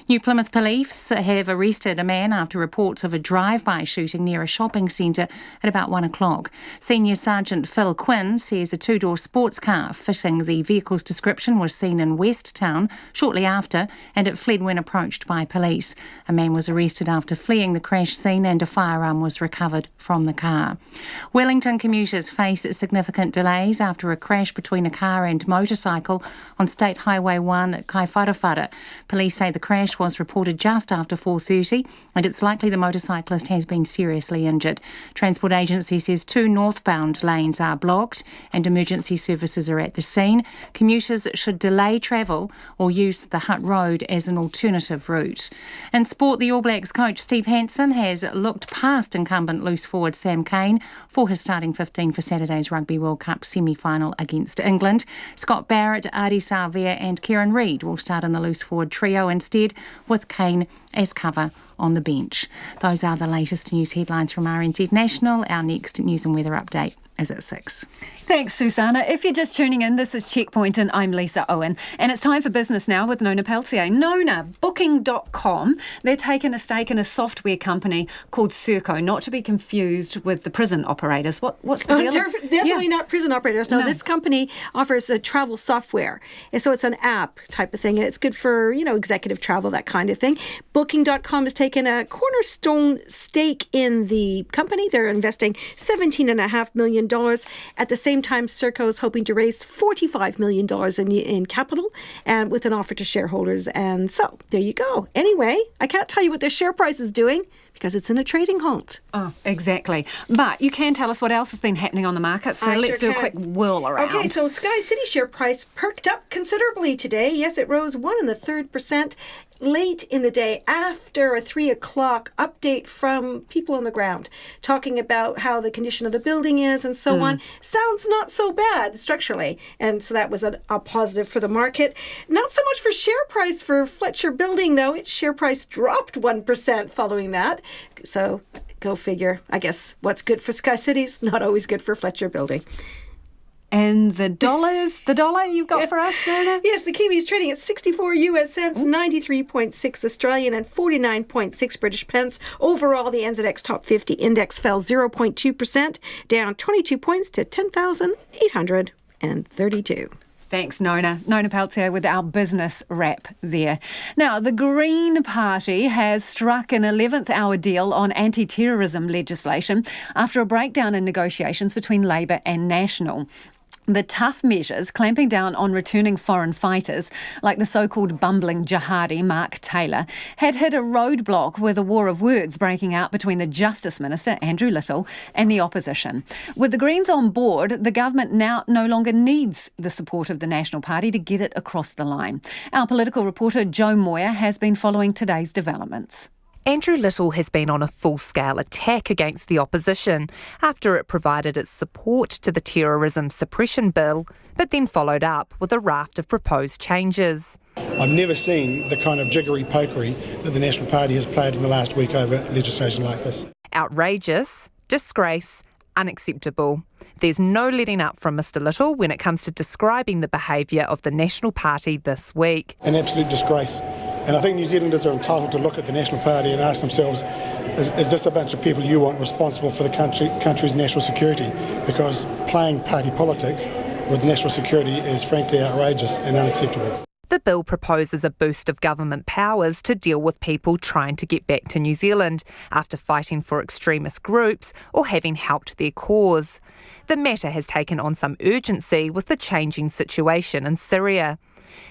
New Plymouth Police have arrested a man after reports of a drive-by shooting near a shopping centre at about 1 o'clock. Senior Sergeant Phil Quinn says a two-door sports car fitting the vehicle's description was seen in West Town shortly after, and it fled when approached by police. A man was arrested after fleeing the crash scene, and a firearm was recovered from the car. Wellington commuters face significant delays after a crash between a car and motorcycle on State Highway 1 at Kaiwharawhara. Police say the crash was reported just after 4:30, and it's likely the motorcyclist has been seriously injured. Transport Agency says 2 northbound lanes are blocked and emergency services are at the scene. Commuters should delay travel or use the Hutt Road as an alternative route. In sport, the All Blacks coach Steve Hansen has looked past incumbent loose forward Sam Cane for his starting 15 for Saturday's Rugby World Cup semi-final against England. Scott Barrett, Adi Savia and Kieran Reid will start in the loose forward trio instead, with Cane as cover on the bench. Those are the latest news headlines from RNZ National. Our next news and weather update is at 6. Thanks, Susanna. If you're just tuning in, this is Checkpoint and I'm Lisa Owen. And it's time for business now with Nona Peltier. Nona, Booking.com, they're taking a stake in a software company called Serco, not to be confused with the prison operators. What's the deal? Definitely not prison operators. No, this company offers a travel software. And so it's an app type of thing. It's good for, executive travel, that kind of thing. Booking.com has taken a cornerstone stake in the company. They're investing $17.5 million. At the same time, Serco is hoping to raise $45 million in capital and with an offer to shareholders. And so there you go. Anyway, I can't tell you what their share price is doing because it's in a trading halt. Oh, exactly. But you can tell us what else has been happening on the market. So let's do a quick whirl around. Okay, so Sky City share price perked up considerably today. Yes, it rose 1 1/3%. Late in the day after a 3 o'clock update from people on the ground talking about how the condition of the building is and so on. Sounds not so bad structurally. And so that was a positive for the market. Not so much for share price for Fletcher Building, though. Its share price dropped 1% following that. So go figure. I guess what's good for Sky City is not always good for Fletcher Building. And the dollar you've got for us, Nona? Yes, the Kiwi is trading at 64 US cents, 93.6 Australian and 49.6 British pence. Overall, the NZX Top 50 index fell 0.2%, down 22 points to 10,832. Thanks, Nona. Nona Peltier with our business wrap there. Now, the Green Party has struck an 11th hour deal on anti-terrorism legislation after a breakdown in negotiations between Labour and National. The tough measures clamping down on returning foreign fighters, like the so-called bumbling jihadi Mark Taylor, had hit a roadblock with a war of words breaking out between the Justice Minister, Andrew Little, and the opposition. With the Greens on board, the government now no longer needs the support of the National Party to get it across the line. Our political reporter Joe Moyer has been following today's developments. Andrew Little has been on a full-scale attack against the opposition after it provided its support to the Terrorism Suppression Bill, but then followed up with a raft of proposed changes. I've never seen the kind of jiggery-pokery that the National Party has played in the last week over legislation like this. Outrageous, disgrace, unacceptable. There's no letting up from Mr Little when it comes to describing the behaviour of the National Party this week. An absolute disgrace. And I think New Zealanders are entitled to look at the National Party and ask themselves, is this a bunch of people you want responsible for the country's national security? Because playing party politics with national security is frankly outrageous and unacceptable. The bill proposes a boost of government powers to deal with people trying to get back to New Zealand after fighting for extremist groups or having helped their cause. The matter has taken on some urgency with the changing situation in Syria.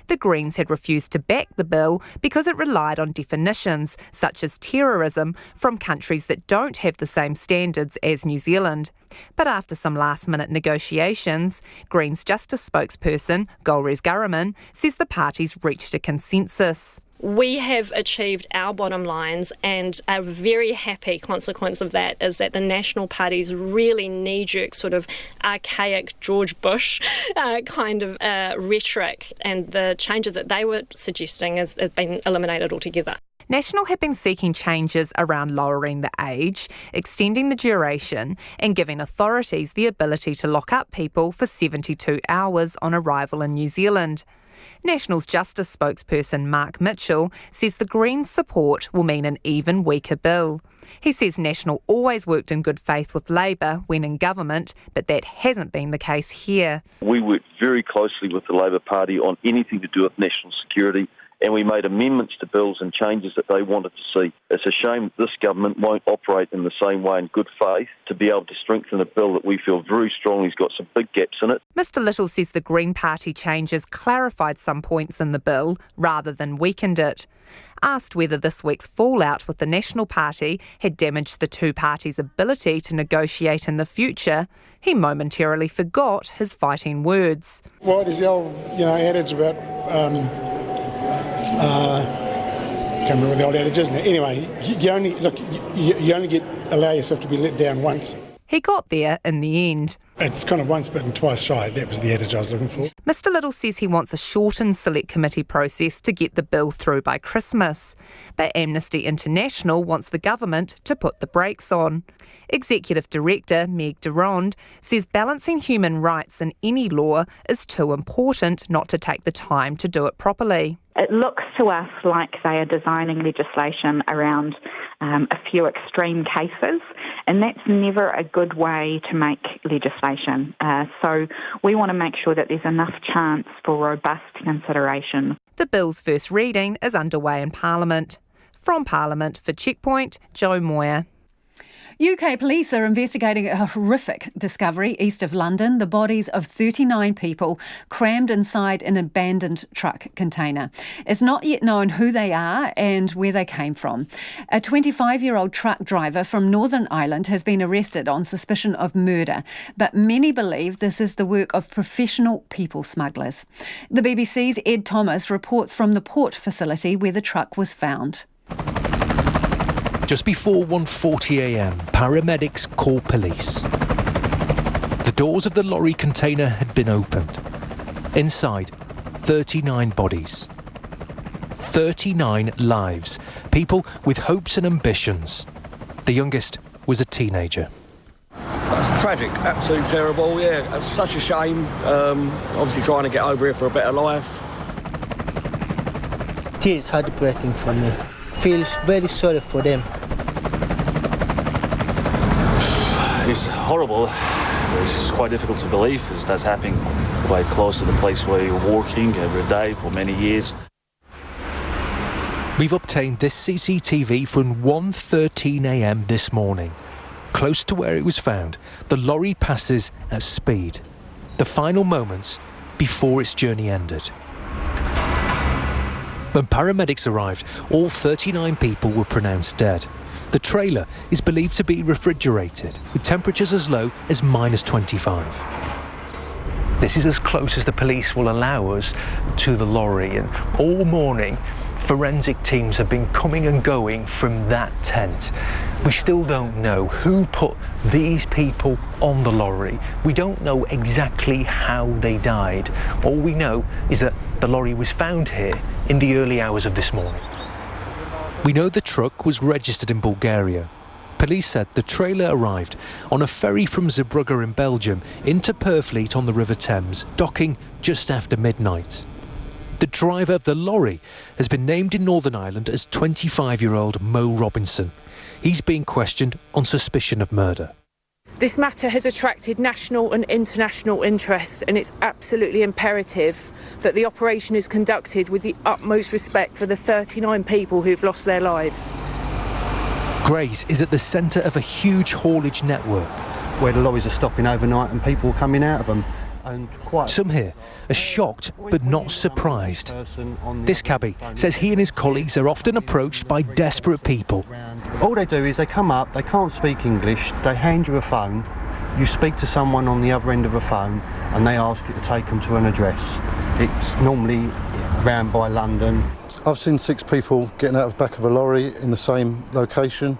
The Greens had refused to back the bill because it relied on definitions, such as terrorism, from countries that don't have the same standards as New Zealand. But after some last-minute negotiations, Greens Justice spokesperson Golriz Garaman says the parties reached a consensus. We have achieved our bottom lines, and a very happy consequence of that is that the National Party's really knee-jerk sort of archaic George Bush kind of rhetoric and the changes that they were suggesting has been eliminated altogether. National have been seeking changes around lowering the age, extending the duration and giving authorities the ability to lock up people for 72 hours on arrival in New Zealand. National's Justice spokesperson Mark Mitchell says the Greens' support will mean an even weaker bill. He says National always worked in good faith with Labour when in government, but that hasn't been the case here. We worked very closely with the Labour Party on anything to do with national security and we made amendments to bills and changes that they wanted to see. It's a shame that this government won't operate in the same way in good faith to be able to strengthen a bill that we feel very strongly has got some big gaps in it. Mr Little says the Green Party changes clarified some points in the bill rather than weakened it. Asked whether this week's fallout with the National Party had damaged the two parties' ability to negotiate in the future, he momentarily forgot his fighting words. Well, there's the old, adage about, can't remember what the old adage is now. Anyway, you only allow yourself to be let down once. He got there in the end. It's kind of once bitten, twice shy. That was the adage I was looking for. Mr Little says he wants a shortened select committee process to get the bill through by Christmas. But Amnesty International wants the government to put the brakes on. Executive Director Meg Durand says balancing human rights in any law is too important not to take the time to do it properly. It looks to us like they are designing legislation around a few extreme cases, and that's never a good way to make legislation. So we want to make sure that there's enough chance for robust consideration. The bill's first reading is underway in Parliament. From Parliament for Checkpoint, Joe Moyer. UK police are investigating a horrific discovery east of London, the bodies of 39 people crammed inside an abandoned truck container. It's not yet known who they are and where they came from. A 25-year-old truck driver from Northern Ireland has been arrested on suspicion of murder, but many believe this is the work of professional people smugglers. The BBC's Ed Thomas reports from the port facility where the truck was found. Just before 1:40 a.m, paramedics call police. The doors of the lorry container had been opened. Inside, 39 bodies. 39 lives. People with hopes and ambitions. The youngest was a teenager. That's tragic, absolutely terrible, yeah. It's such a shame. Obviously trying to get over here for a better life. It is heartbreaking for me. Feels very sorry for them. It's horrible. It's quite difficult to believe. That's happening quite close to the place where you're working every day for many years. We've obtained this CCTV from 1:13 a.m. this morning. Close to where it was found, the lorry passes at speed. The final moments before its journey ended. When paramedics arrived, all 39 people were pronounced dead. The trailer is believed to be refrigerated, with temperatures as low as -25. This is as close as the police will allow us to the lorry, and all morning forensic teams have been coming and going from that tent. We still don't know who put these people on the lorry. We don't know exactly how they died. All we know is that the lorry was found here in the early hours of this morning. We know the truck was registered in Bulgaria. Police said the trailer arrived on a ferry from Zeebrugge in Belgium into Purfleet on the River Thames, docking just after midnight. The driver of the lorry has been named in Northern Ireland as 25-year-old Mo Robinson. He's being questioned on suspicion of murder. This matter has attracted national and international interest, and it's absolutely imperative that the operation is conducted with the utmost respect for the 39 people who've lost their lives. Grays is at the centre of a huge haulage network, where the lorries are stopping overnight and people are coming out of them. Some here are shocked but not surprised. This cabbie says he and his colleagues are often approached by desperate people. All they do is they come up, they can't speak English, they hand you a phone, you speak to someone on the other end of a phone and they ask you to take them to an address. It's normally round by London. I've seen 6 people getting out of the back of a lorry in the same location.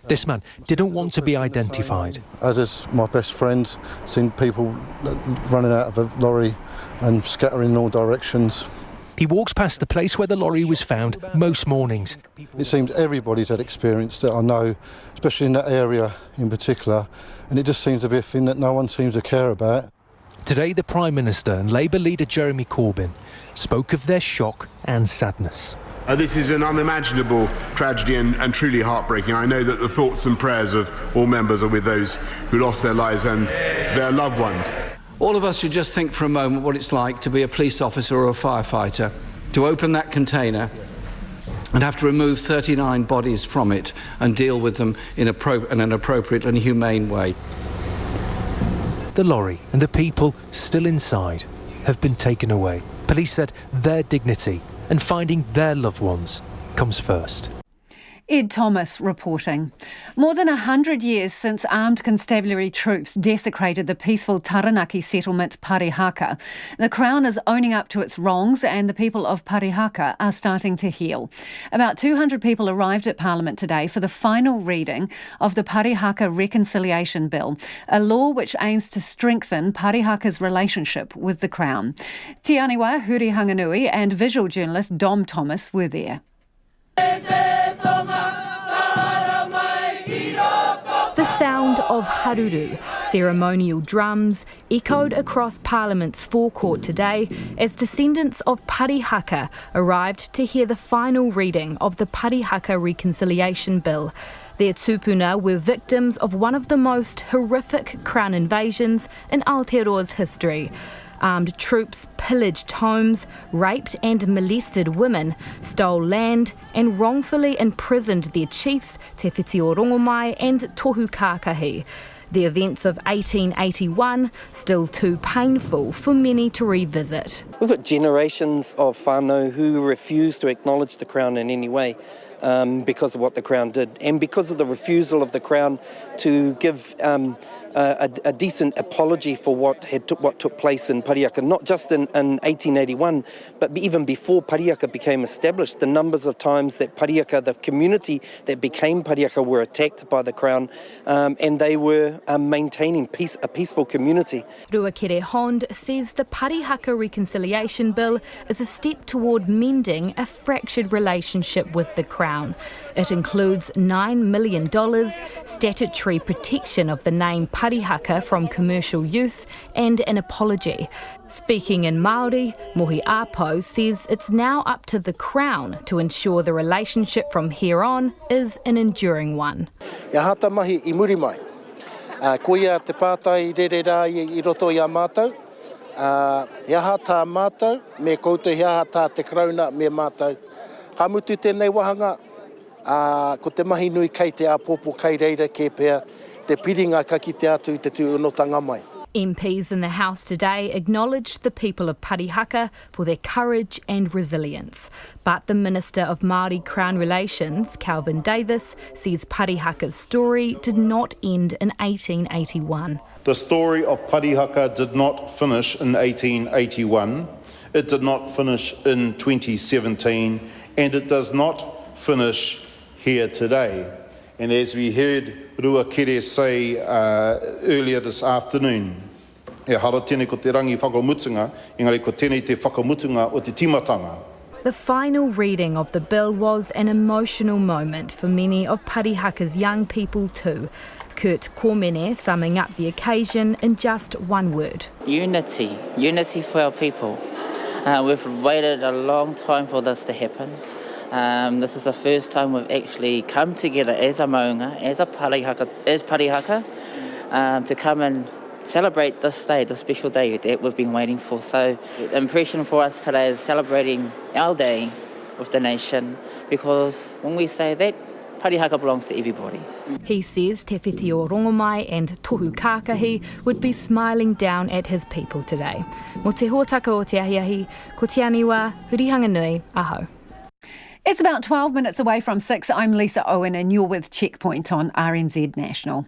This man didn't want to be identified. As is my best friend, seen people running out of a lorry and scattering in all directions. He walks past the place where the lorry was found most mornings. It seems everybody's had experience that I know, especially in that area in particular, and it just seems to be a thing that no one seems to care about. Today, the Prime Minister and Labour leader Jeremy Corbyn spoke of their shock and sadness. This is an unimaginable tragedy and truly heartbreaking. I know that the thoughts and prayers of all members are with those who lost their lives and their loved ones. All of us should just think for a moment what it's like to be a police officer or a firefighter to open that container and have to remove 39 bodies from it and deal with them in an appropriate and humane way. The lorry and the people still inside have been taken away. Police said their dignity and finding their loved ones comes first. Ed Thomas reporting. More than 100 years since armed constabulary troops desecrated the peaceful Taranaki settlement Parihaka, the Crown is owning up to its wrongs and the people of Parihaka are starting to heal. About 200 people arrived at Parliament today for the final reading of the Parihaka Reconciliation Bill, a law which aims to strengthen Parihaka's relationship with the Crown. Te Aniwa Huri Hanganui and visual journalist Dom Thomas were there. The sound of haruru, ceremonial drums, echoed across Parliament's forecourt today as descendants of Parihaka arrived to hear the final reading of the Parihaka Reconciliation Bill. Their tupuna were victims of one of the most horrific Crown invasions in Aotearoa's history. Armed troops pillaged homes, raped and molested women, stole land and wrongfully imprisoned their chiefs Te Whitio Rongomai and Tohu Kākahi. The events of 1881 still too painful for many to revisit. We've got generations of whānau who refuse to acknowledge the Crown in any way. Because of what the Crown did and because of the refusal of the Crown to give a decent apology for what took place in Parihaka, not just in 1881, but even before Parihaka became established. The numbers of times that Parihaka, the community that became Parihaka, were attacked by the Crown and they were maintaining a peaceful community. Ruakere Hond says the Parihaka Reconciliation Bill is a step toward mending a fractured relationship with the Crown. It includes $9 million, statutory protection of the name Parihaka from commercial use, and an apology. Speaking in Māori, Mohi Apo says it's now up to the Crown to ensure the relationship from here on is an enduring one. Ia hata mahi I muri mai. Ko ia te pātai rere rā I roto i a mātou. Ia hata mātou, me koutou ia hata te krauna me mātou. Ka mutu tēnei wahanga, ko te mahi nui kei te āpōpō kei reira ke pēr, te piringa ka ki te atu I te tūnotanga mai. MPs in the House today acknowledged the people of Parihaka for their courage and resilience. But the Minister of Māori Crown Relations, Calvin Davis, says Parihaka's story did not end in 1881. The story of Parihaka did not finish in 1881. It did not finish in 2017. And it does not finish here today. And as we heard Ruakere say earlier this afternoon, e hara tēnei ko te rangi whakamutunga, engari ko tēnei te whakamutunga o te timatanga. The final reading of the bill was an emotional moment for many of Parihaka's young people too. Kurt Kormene summing up the occasion in just one word. Unity. Unity for our people. We've waited a long time for this to happen. This is the first time we've actually come together as a maunga, as Parihaka, to come and celebrate this day, this special day that we've been waiting for. So the impression for us today is celebrating our day with the nation, because when we say that, Parihaka belongs to everybody. He says Te Whitio Rongomai and Tohu Kākahi would be smiling down at his people today. Mo te hōtaka o te ahiahi, ko te aniwa, huri hanganui, aho. It's about 12 minutes away from 6. I'm Lisa Owen and you're with Checkpoint on RNZ National.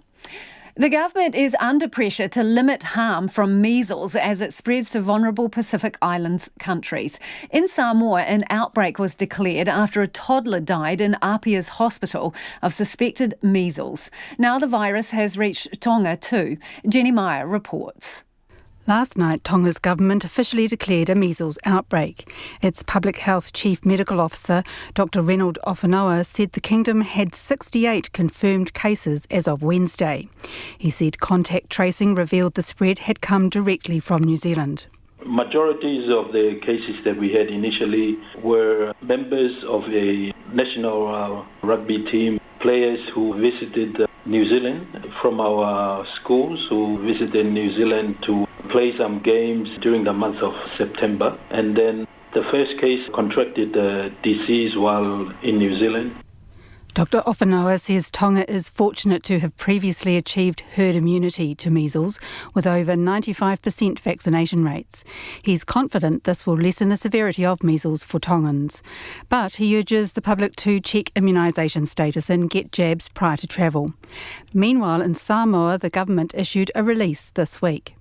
The government is under pressure to limit harm from measles as it spreads to vulnerable Pacific Islands countries. In Samoa, an outbreak was declared after a toddler died in Apia's hospital of suspected measles. Now the virus has reached Tonga too. Jenny Meyer reports. Last night, Tonga's government officially declared a measles outbreak. Its Public Health Chief Medical Officer, Dr Reynold Ofanoa, said the kingdom had 68 confirmed cases as of Wednesday. He said contact tracing revealed the spread had come directly from New Zealand. Majorities of the cases that we had initially were members of a national rugby team, players who visited New Zealand from our schools, who visited New Zealand to play some games during the month of September, and then the first case contracted the disease while in New Zealand. Dr Ofanoa says Tonga is fortunate to have previously achieved herd immunity to measles with over 95% vaccination rates. He's confident this will lessen the severity of measles for Tongans. But he urges the public to check immunisation status and get jabs prior to travel. Meanwhile, in Samoa, the government issued a release this week.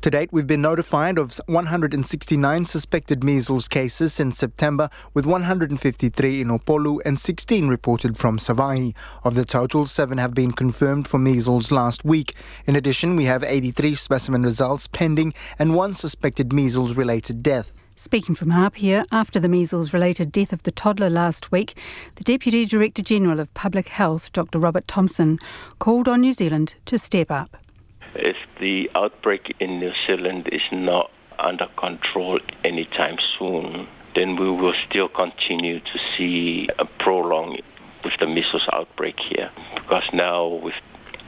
To date, we've been notified of 169 suspected measles cases since September, with 153 in Opolu and 16 reported from Savaii. Of the total, 7 have been confirmed for measles last week. In addition, we have 83 specimen results pending and 1 suspected measles-related death. Speaking from Apia, after the measles-related death of the toddler last week, the Deputy Director-General of Public Health, Dr Robert Thompson, called on New Zealand to step up. If the outbreak in New Zealand is not under control anytime soon, then we will still continue to see a prolong with the measles outbreak here. Because now,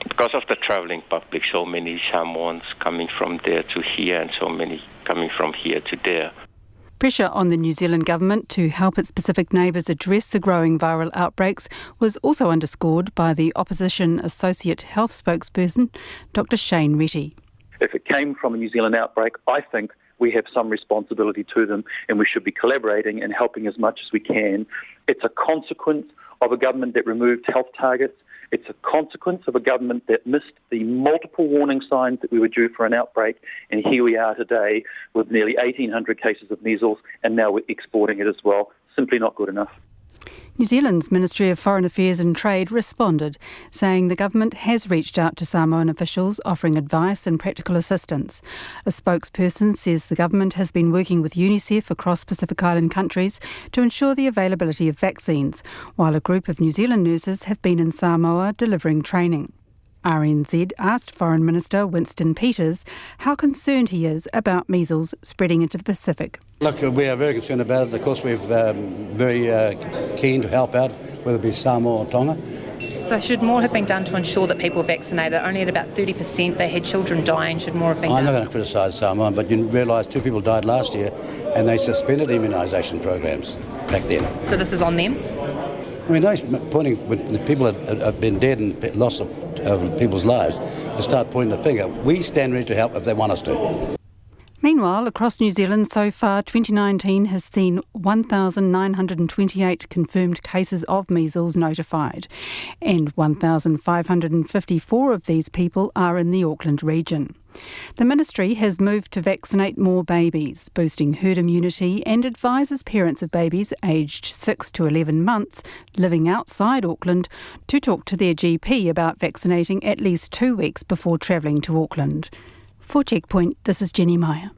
because of the travelling public, so many Samoans coming from there to here and so many coming from here to there. Pressure on the New Zealand government to help its Pacific neighbours address the growing viral outbreaks was also underscored by the opposition Associate Health spokesperson, Dr Shane Retty. If it came from a New Zealand outbreak, I think we have some responsibility to them and we should be collaborating and helping as much as we can. It's a consequence of a government that removed health targets. It's a consequence of a government that missed the multiple warning signs that we were due for an outbreak, and here we are today with nearly 1,800 cases of measles, and now we're exporting it as well. Simply not good enough. New Zealand's Ministry of Foreign Affairs and Trade responded, saying the government has reached out to Samoan officials offering advice and practical assistance. A spokesperson says the government has been working with UNICEF across Pacific Island countries to ensure the availability of vaccines, while a group of New Zealand nurses have been in Samoa delivering training. RNZ asked Foreign Minister Winston Peters how concerned he is about measles spreading into the Pacific. Look, we are very concerned about it. Of course, we're very keen to help out, whether it be Samoa or Tonga. So should more have been done to ensure that people are vaccinated? Only at about 30%, they had children dying. Should more have been done? I'm not going to criticise Samoa, but you realise 2 people died last year and they suspended immunisation programs back then. So this is on them? I mean, those pointing when people have been dead and loss of people's lives, to start pointing the finger. We stand ready to help if they want us to. Meanwhile, across New Zealand so far, 2019 has seen 1,928 confirmed cases of measles notified, and 1,554 of these people are in the Auckland region. The ministry has moved to vaccinate more babies, boosting herd immunity, and advises parents of babies aged 6 to 11 months living outside Auckland to talk to their GP about vaccinating at least 2 weeks before travelling to Auckland. For Checkpoint, this is Jenny Meyer.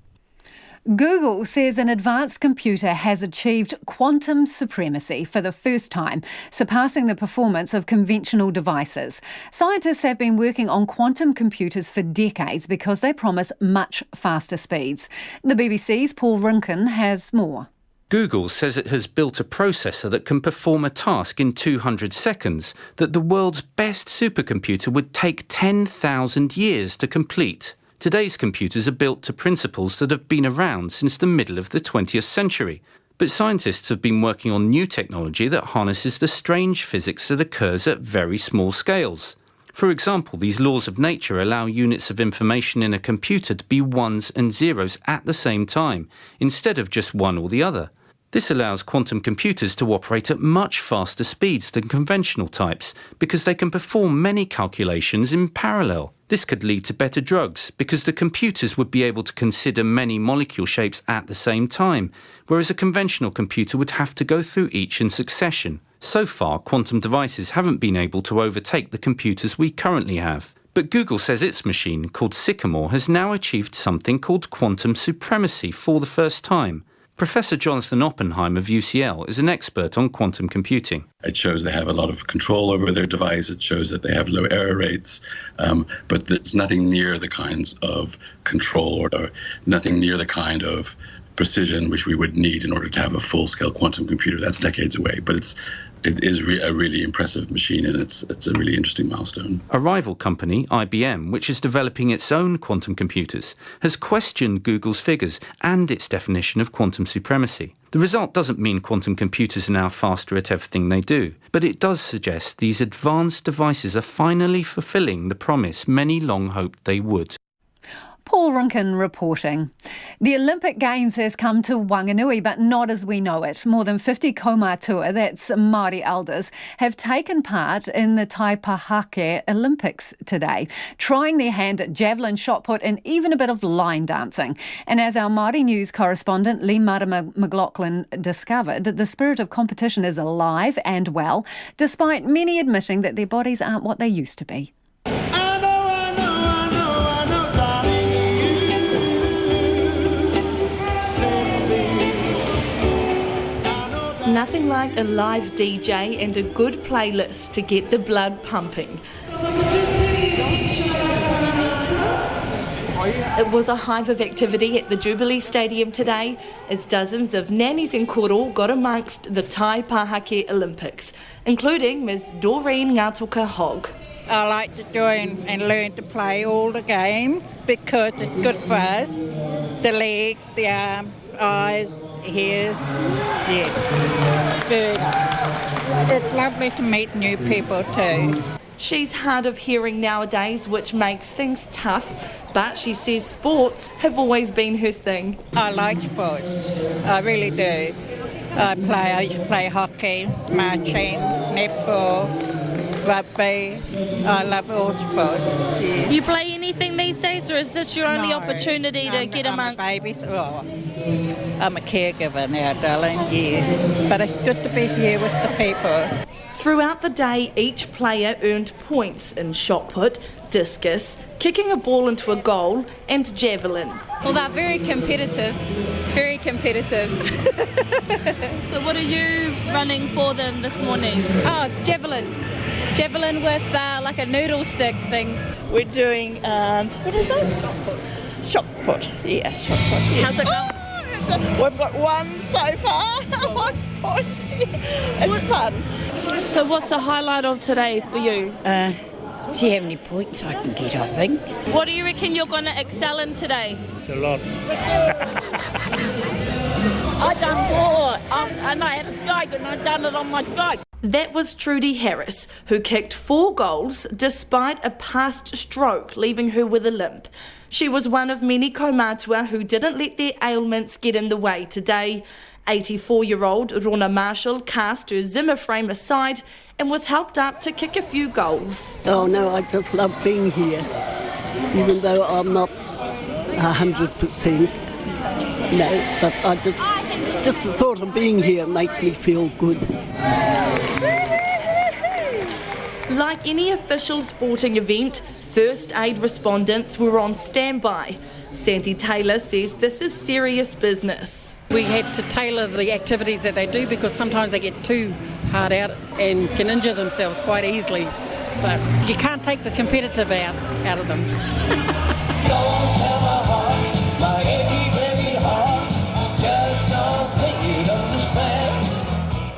Google says an advanced computer has achieved quantum supremacy for the first time, surpassing the performance of conventional devices. Scientists have been working on quantum computers for decades because they promise much faster speeds. The BBC's Paul Rinken has more. Google says it has built a processor that can perform a task in 200 seconds that the world's best supercomputer would take 10,000 years to complete. Today's computers are built to principles that have been around since the middle of the 20th century. But scientists have been working on new technology that harnesses the strange physics that occurs at very small scales. For example, these laws of nature allow units of information in a computer to be ones and zeros at the same time, instead of just one or the other. This allows quantum computers to operate at much faster speeds than conventional types because they can perform many calculations in parallel. This could lead to better drugs because the computers would be able to consider many molecule shapes at the same time, whereas a conventional computer would have to go through each in succession. So far, quantum devices haven't been able to overtake the computers we currently have. But Google says its machine, called Sycamore, has now achieved something called quantum supremacy for the first time. Professor Jonathan Oppenheim of UCL is an expert on quantum computing. It shows they have a lot of control over their device. It shows that they have low error rates, but there's nothing near the kinds of control or nothing near the kind of precision which we would need in order to have a full-scale quantum computer. That's decades away, but it is a really impressive machine, and it's a really interesting milestone. A rival company, IBM, which is developing its own quantum computers, has questioned Google's figures and its definition of quantum supremacy. The result doesn't mean quantum computers are now faster at everything they do, but it does suggest these advanced devices are finally fulfilling the promise many long hoped they would. Paul Runkin reporting. The Olympic Games has come to Wanganui, but not as we know it. More than 50 kaumatua, that's Māori elders, have taken part in the Parihaka Olympics today, trying their hand at javelin, shot put and even a bit of line dancing. And as our Māori news correspondent Lee McLaughlin discovered, the spirit of competition is alive and well, despite many admitting that their bodies aren't what they used to be. Nothing like a live DJ and a good playlist to get the blood pumping. It was a hive of activity at the Jubilee Stadium today as dozens of nannies and koro got amongst the Parihaka Olympics, including Ms. Doreen Ngātoka Hogg. I like to join and learn to play all the games because it's good for us. The legs, the arms, eyes, hair, yes. Good. It's lovely to meet new people too. She's hard of hearing nowadays, which makes things tough, but she says sports have always been her thing. I like sports, I really do. I used to play hockey, marching, netball, rugby. I love all sports. Yes. You play anything these days, or is this your only opportunity to get amongst? I'm a caregiver now, darling, yes. But it's good to be here with the people. Throughout the day, each player earned points in shot put, discus, kicking a ball into a goal, and javelin. Well, they're very competitive, very competitive. So what are you running for them this morning? Oh, it's javelin. Javelin with like a noodle stick thing. We're doing, what is it? Shot put. Yeah, shot put. Yeah. How's it going? Oh, we've got one so far. 1 point. It's fun. So what's the highlight of today for you? See how many points I can get, I think. What do you reckon you're going to excel in today? A lot. I done 4, and I had a strike, and I done it on my strike. That was Trudy Harris, who kicked 4 goals despite a past stroke, leaving her with a limp. She was one of many kaumatua who didn't let their ailments get in the way today. 84-year-old Rona Marshall cast her Zimmer frame aside and was helped up to kick a few goals. Oh no, I just love being here, even though I'm not 100%. No, but I just the thought of being here makes me feel good. Like any official sporting event, first aid respondents were on standby. Sandy Taylor says this is serious business. We had to tailor the activities that they do because sometimes they get too hard out and can injure themselves quite easily. But you can't take the competitive out of them.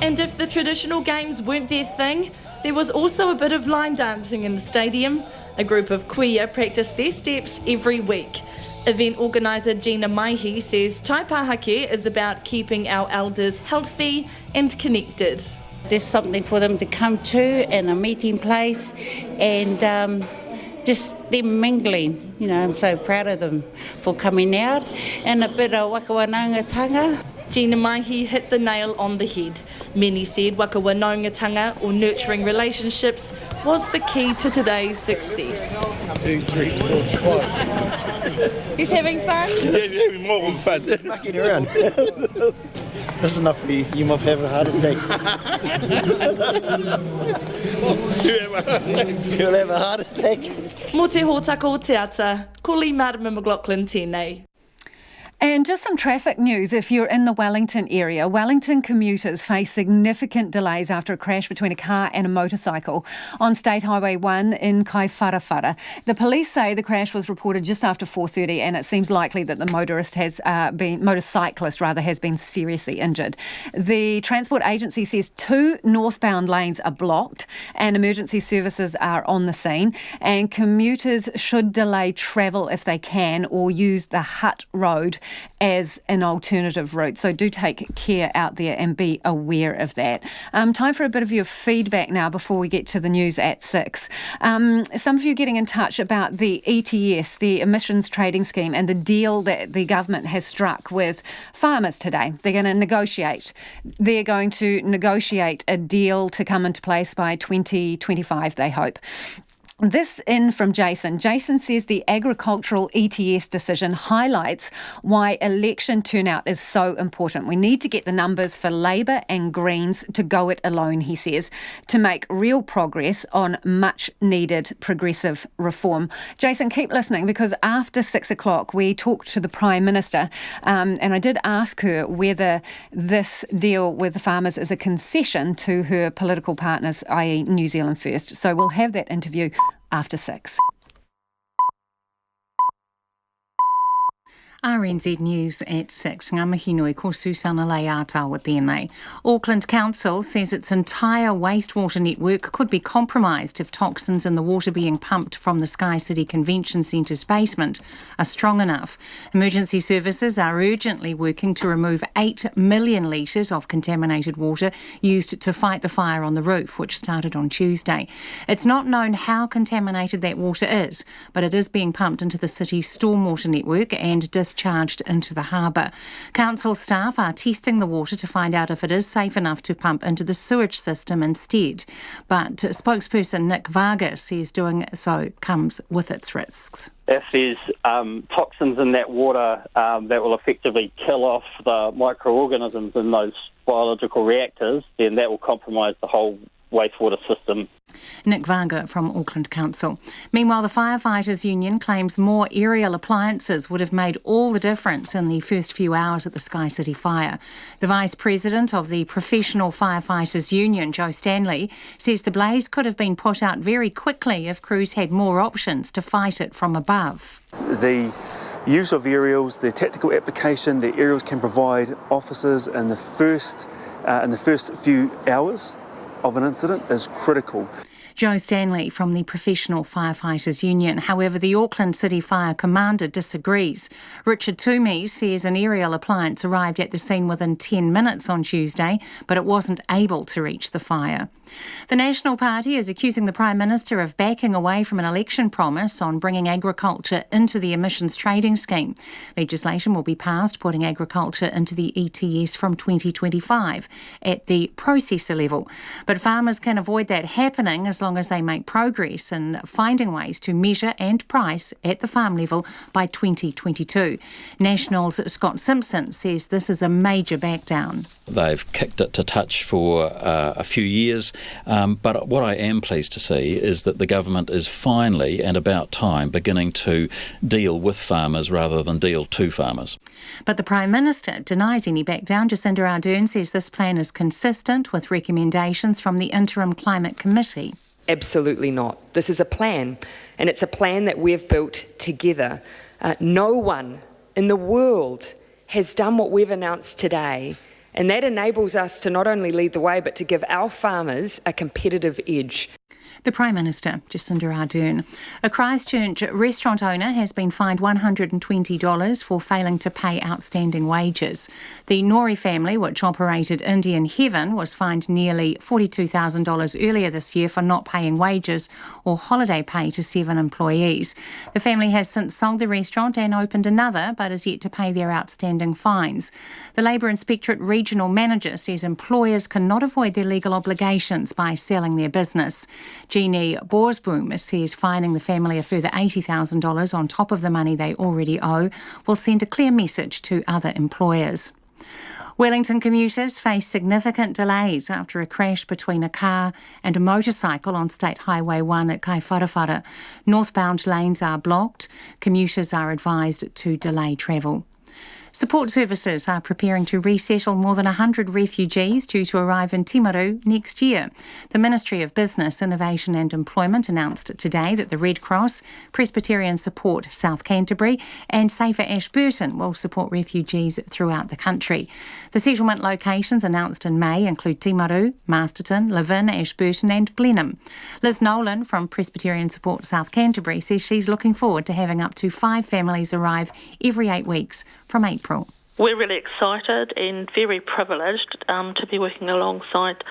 And if the traditional games weren't their thing, there was also a bit of line dancing in the stadium. A group of kuia practice their steps every week. Event organiser Gina Maihi says Parihaka is about keeping our elders healthy and connected. There's something for them to come to and a meeting place and just them mingling. You know, I'm so proud of them for coming out and a bit of wakawanangatanga. Gina Maihi hit the nail on the head. Many said wakawanangatanga or nurturing relationships was the key to today's success. 2, 3, 4, 5. He's having fun? Yeah, having more than fun. Mucking around. That's enough for you. You might have a heart attack. You'll have a heart attack. Mo te hōtaka o te ata, ko Lee McLaughlin tēnei. And just some traffic news. If you're in the Wellington area, Wellington commuters face significant delays after a crash between a car and a motorcycle on State Highway 1 in Kaifara. The police say the crash was reported just after 4:30, and it seems likely that the motorcyclist has been seriously injured. The Transport Agency says 2 northbound lanes are blocked and emergency services are on the scene, and commuters should delay travel if they can or use the Hutt Road as an alternative route. So do take care out there and be aware of that. Time for a bit of your feedback now before we get to the news at 6. Some of you getting in touch about the ETS, the Emissions Trading Scheme, and the deal that the government has struck with farmers today. They're going to negotiate a deal to come into place by 2025, they hope. This in from Jason. Jason says the agricultural ETS decision highlights why election turnout is so important. We need to get the numbers for Labour and Greens to go it alone, he says, to make real progress on much needed progressive reform. Jason, keep listening, because after 6 o'clock we talked to the Prime Minister and I did ask her whether this deal with the farmers is a concession to her political partners, i.e. New Zealand First. So we'll have that interview after 6. RNZ News at 6. Ngā mihi nui, ko Susana Leata with tēnei. Auckland Council says its entire wastewater network could be compromised if toxins in the water being pumped from the Sky City Convention Centre's basement are strong enough. Emergency services are urgently working to remove 8 million litres of contaminated water used to fight the fire on the roof, which started on Tuesday. It's not known how contaminated that water is, but it is being pumped into the city's stormwater network and discharged into the harbour. Council staff are testing the water to find out if it is safe enough to pump into the sewage system instead. But spokesperson Nick Varga says doing so comes with its risks. If there's toxins in that water that will effectively kill off the microorganisms in those biological reactors, then that will compromise the whole wastewater system. Nick Varga from Auckland Council. Meanwhile, the Firefighters Union claims more aerial appliances would have made all the difference in the first few hours at the Sky City fire. The Vice President of the Professional Firefighters Union, Joe Stanley, says the blaze could have been put out very quickly if crews had more options to fight it from above. The use of aerials, the tactical application that aerials can provide officers in the first few hours of an incident is critical. Joe Stanley from the Professional Firefighters Union. However, the Auckland City Fire Commander disagrees. Richard Toomey says an aerial appliance arrived at the scene within 10 minutes on Tuesday, but it wasn't able to reach the fire. The National Party is accusing the Prime Minister of backing away from an election promise on bringing agriculture into the emissions trading scheme. Legislation will be passed putting agriculture into the ETS from 2025 at the processor level. But farmers can avoid that happening as long as they make progress in finding ways to measure and price at the farm level by 2022. National's Scott Simpson says this is a major backdown. They've kicked it to touch for a few years, but what I am pleased to see is that the government is finally, and about time, beginning to deal with farmers rather than deal to farmers. But the Prime Minister denies any backdown. Jacinda Ardern says this plan is consistent with recommendations from the Interim Climate Committee. Absolutely not. This is a plan, and it's a plan that we've built together. No one in the world has done what we've announced today, and that enables us to not only lead the way, but to give our farmers a competitive edge. The Prime Minister, Jacinda Ardern. A Christchurch restaurant owner has been fined $120 for failing to pay outstanding wages. The Nori family, which operated Indian Heaven, was fined nearly $42,000 earlier this year for not paying wages or holiday pay to 7 employees. The family has since sold the restaurant and opened another, but is yet to pay their outstanding fines. The Labour Inspectorate Regional Manager says employers cannot avoid their legal obligations by selling their business. Jeannie Borsboom says fining the family a further $80,000 on top of the money they already owe will send a clear message to other employers. Wellington commuters face significant delays after a crash between a car and a motorcycle on State Highway 1 at Kaifara. Northbound lanes are blocked. Commuters are advised to delay travel. Support services are preparing to resettle more than 100 refugees due to arrive in Timaru next year. The Ministry of Business, Innovation and Employment announced today that the Red Cross, Presbyterian Support South Canterbury and Safer Ashburton will support refugees throughout the country. The settlement locations announced in May include Timaru, Masterton, Levin, Ashburton and Blenheim. Liz Nolan from Presbyterian Support South Canterbury says she's looking forward to having up to 5 families arrive every 8 weeks from April. We're really excited and very privileged to be working alongside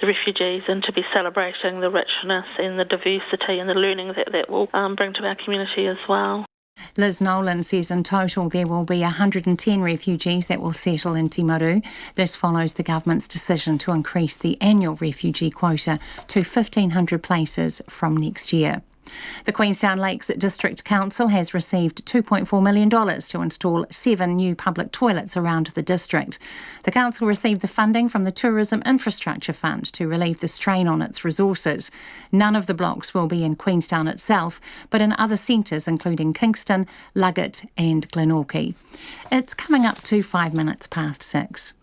the refugees and to be celebrating the richness and the diversity and the learning that will bring to our community as well. Liz Nolan says in total there will be 110 refugees that will settle in Timaru. This follows the government's decision to increase the annual refugee quota to 1,500 places from next year. The Queenstown Lakes District Council has received $2.4 million to install 7 new public toilets around the district. The council received the funding from the Tourism Infrastructure Fund to relieve the strain on its resources. None of the blocks will be in Queenstown itself, but in other centres including Kingston, Luggett and Glenorchy. It's coming up to 5 minutes past 6.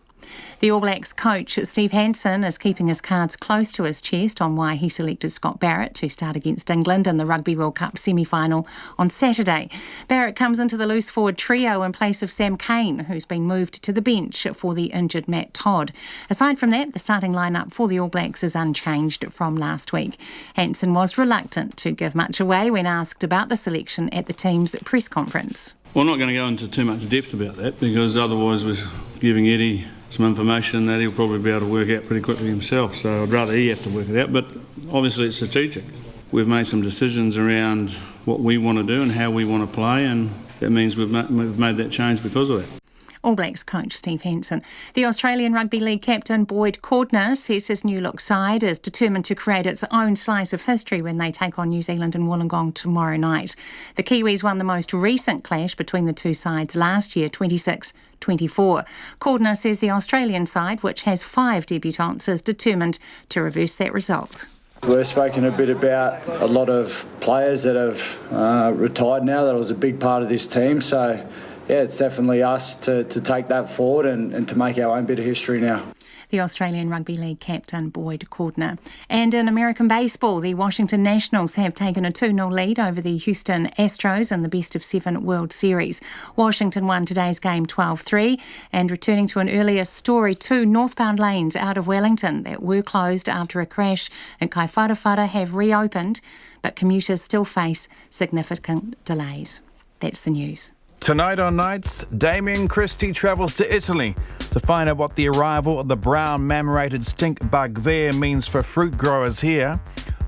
The All Blacks coach Steve Hansen is keeping his cards close to his chest on why he selected Scott Barrett to start against England in the Rugby World Cup semi-final on Saturday. Barrett comes into the loose forward trio in place of Sam Cane, who's been moved to the bench for the injured Matt Todd. Aside from that, the starting lineup for the All Blacks is unchanged from last week. Hansen was reluctant to give much away when asked about the selection at the team's press conference. Well, I'm not going to go into too much depth about that because otherwise we're giving Eddie some information that he'll probably be able to work out pretty quickly himself, so I'd rather he have to work it out, but obviously it's strategic. We've made some decisions around what we want to do and how we want to play, and that means we've made that change because of that. All Blacks coach Steve Hansen. The Australian Rugby League captain Boyd Cordner says his new look side is determined to create its own slice of history when they take on New Zealand in Wollongong tomorrow night. The Kiwis won the most recent clash between the two sides last year, 26-24. Cordner says the Australian side, which has 5 debutants, is determined to reverse that result. We've spoken a bit about a lot of players that have retired now. That was a big part of this team, so yeah, it's definitely us to take that forward and to make our own bit of history now. The Australian Rugby League captain Boyd Cordner. And in American baseball, the Washington Nationals have taken a 2-0 lead over the Houston Astros in the best-of-7 World Series. Washington won today's game 12-3 and returning to an earlier story, 2 northbound lanes out of Wellington that were closed after a crash in Kaiwharewhara have reopened, but commuters still face significant delays. That's the news. Tonight on Nights, Damien Christie travels to Italy to find out what the arrival of the brown mammated stink bug there means for fruit growers here.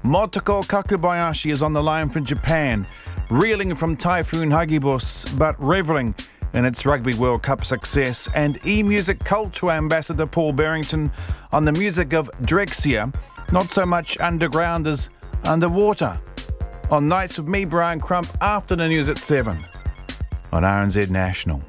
Motoko Kakubayashi is on the line from Japan, reeling from Typhoon Hagibus, but revelling in its Rugby World Cup success. And eMusic Culture Ambassador Paul Barrington on the music of Drexciya, not so much underground as underwater. On Nights with me, Brian Crump, after the news at 7. On RNZ National.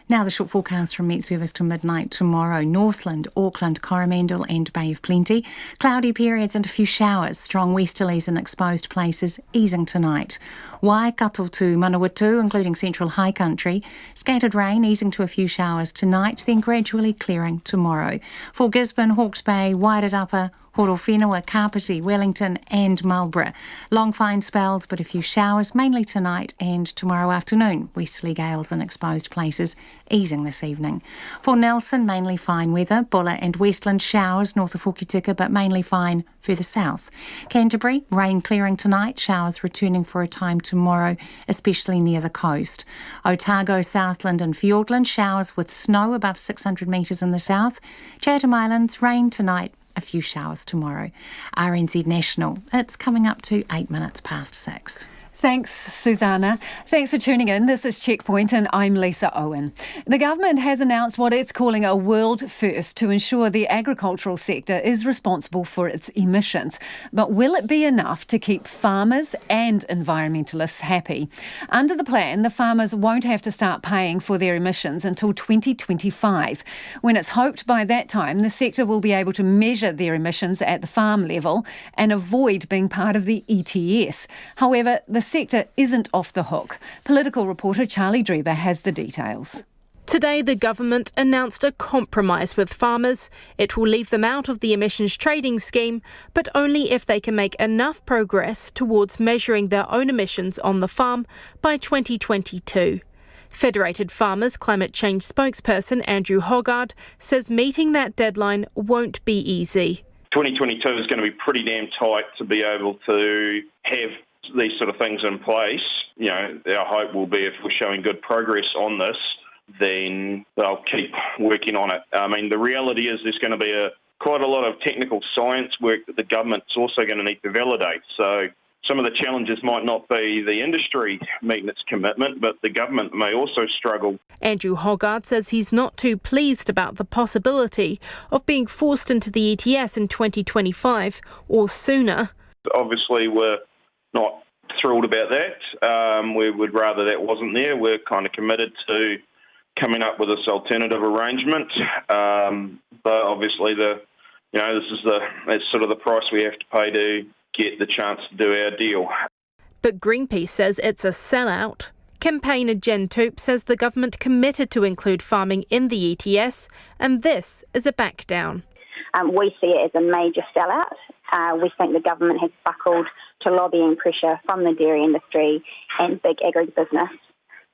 Now the short forecast from Met Service to midnight tomorrow. Northland, Auckland, Coromandel and Bay of Plenty. Cloudy periods and a few showers. Strong westerlies in exposed places, easing tonight. Waikato to Manawatu, including central high country. Scattered rain, easing to a few showers tonight, then gradually clearing tomorrow. For Gisborne, Hawke's Bay, Wairatapa, Horowhenua, Kapiti, Wellington and Marlborough. Long fine spells but a few showers, mainly tonight and tomorrow afternoon. Westerly gales in exposed places, easing this evening. For Nelson, mainly fine weather. Bulla and Westland showers north of Hokitika but mainly fine further south. Canterbury, rain clearing tonight, showers returning for a time tomorrow, especially near the coast. Otago, Southland and Fiordland, showers with snow above 600 metres in the south. Chatham Islands, rain tonight, a few showers tomorrow. RNZ National, it's coming up to 8 minutes past 6. Thanks, Susanna. Thanks for tuning in. This is Checkpoint and I'm Lisa Owen. The government has announced what it's calling a world first to ensure the agricultural sector is responsible for its emissions. But will it be enough to keep farmers and environmentalists happy? Under the plan, the farmers won't have to start paying for their emissions until 2025, when it's hoped by that time the sector will be able to measure their emissions at the farm level and avoid being part of the ETS. However, the sector isn't off the hook. Political reporter Charlie Dreber has the details. Today, the government announced a compromise with farmers. It will leave them out of the emissions trading scheme, but only if they can make enough progress towards measuring their own emissions on the farm by 2022. Federated Farmers Climate Change spokesperson Andrew Hoggard says meeting that deadline won't be easy. 2022 is going to be pretty damn tight to be able to have these sort of things in place. You know, our hope will be if we're showing good progress on this, then they'll keep working on it. I mean, the reality is there's going to be quite a lot of technical science work that the government's also going to need to validate. So some of the challenges might not be the industry meeting its commitment, but the government may also struggle. Andrew Hoggard says he's not too pleased about the possibility of being forced into the ETS in 2025 or sooner. Obviously, we're not thrilled about that. We would rather that wasn't there. We're kind of committed to coming up with this alternative arrangement. But obviously, that's sort of the price we have to pay to get the chance to do our deal. But Greenpeace says it's a sellout. Campaigner Jen Toop says the government committed to include farming in the ETS, and this is a back down. We see it as a major sellout. We think the government has buckled to lobbying pressure from the dairy industry and big agribusiness.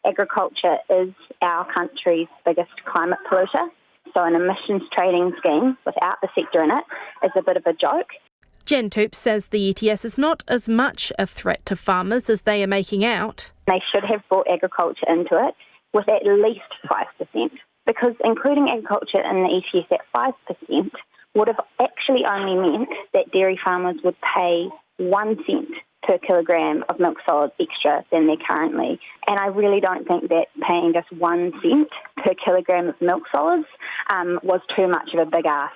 Agriculture is our country's biggest climate polluter, so an emissions trading scheme without the sector in it is a bit of a joke. Jen Toop says the ETS is not as much a threat to farmers as they are making out. They should have brought agriculture into it with at least 5%, because including agriculture in the ETS at 5% would have actually only meant that dairy farmers would pay 1 cent per kilogram of milk solids extra than they're currently. And I really don't think that paying just 1 cent per kilogram of milk solids was too much of a big ask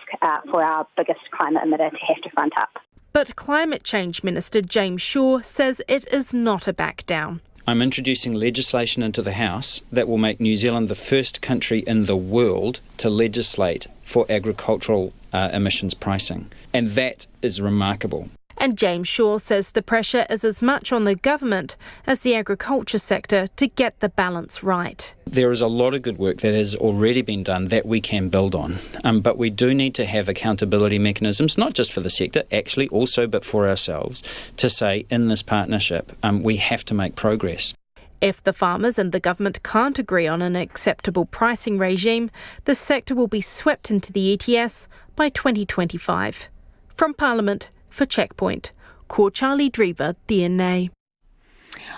for our biggest climate emitter to have to front up. But Climate Change Minister James Shaw says it is not a back down. I'm introducing legislation into the House that will make New Zealand the first country in the world to legislate for agricultural emissions pricing. And that is remarkable. And James Shaw says the pressure is as much on the government as the agriculture sector to get the balance right. There is a lot of good work that has already been done that we can build on. But we do need to have accountability mechanisms, not just for the sector, actually also, but for ourselves, to say in this partnership, we have to make progress. If the farmers and the government can't agree on an acceptable pricing regime, the sector will be swept into the ETS by 2025. From Parliament, for Checkpoint, Ko Charlie Drever, DNA.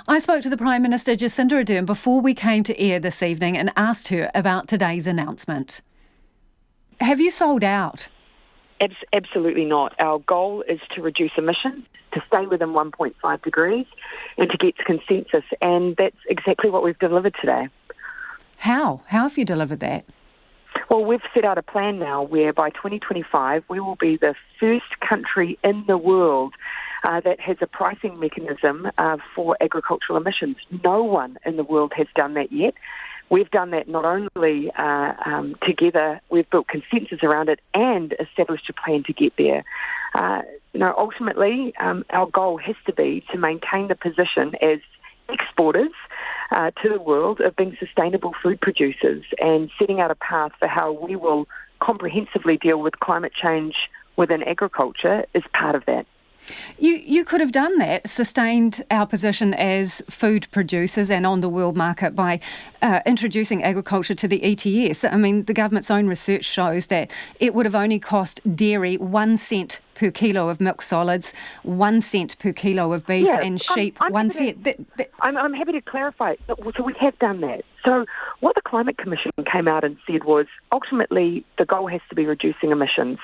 I spoke to the Prime Minister Jacinda Ardern before we came to air this evening and asked her about today's announcement. Have you sold out? Absolutely not. Our goal is to reduce emissions, to stay within 1.5 degrees and to get to consensus, and that's exactly what we've delivered today. How? How have you delivered that? Well, we've set out a plan now where by 2025 we will be the first country in the world that has a pricing mechanism for agricultural emissions. No one in the world has done that yet. We've done that not only together, we've built consensus around it and established a plan to get there. Ultimately, our goal has to be to maintain the position as exporters to the world of being sustainable food producers and setting out a path for how we will comprehensively deal with climate change within agriculture is part of that. You could have done that, sustained our position as food producers and on the world market by introducing agriculture to the ETS. I mean, the government's own research shows that it would have only cost dairy 1 cent per kilo of milk solids, 1 cent per kilo of beef, and sheep I'm 1 cent. I'm happy to clarify. So we have done that. So what the Climate Commission came out and said was ultimately the goal has to be reducing emissions.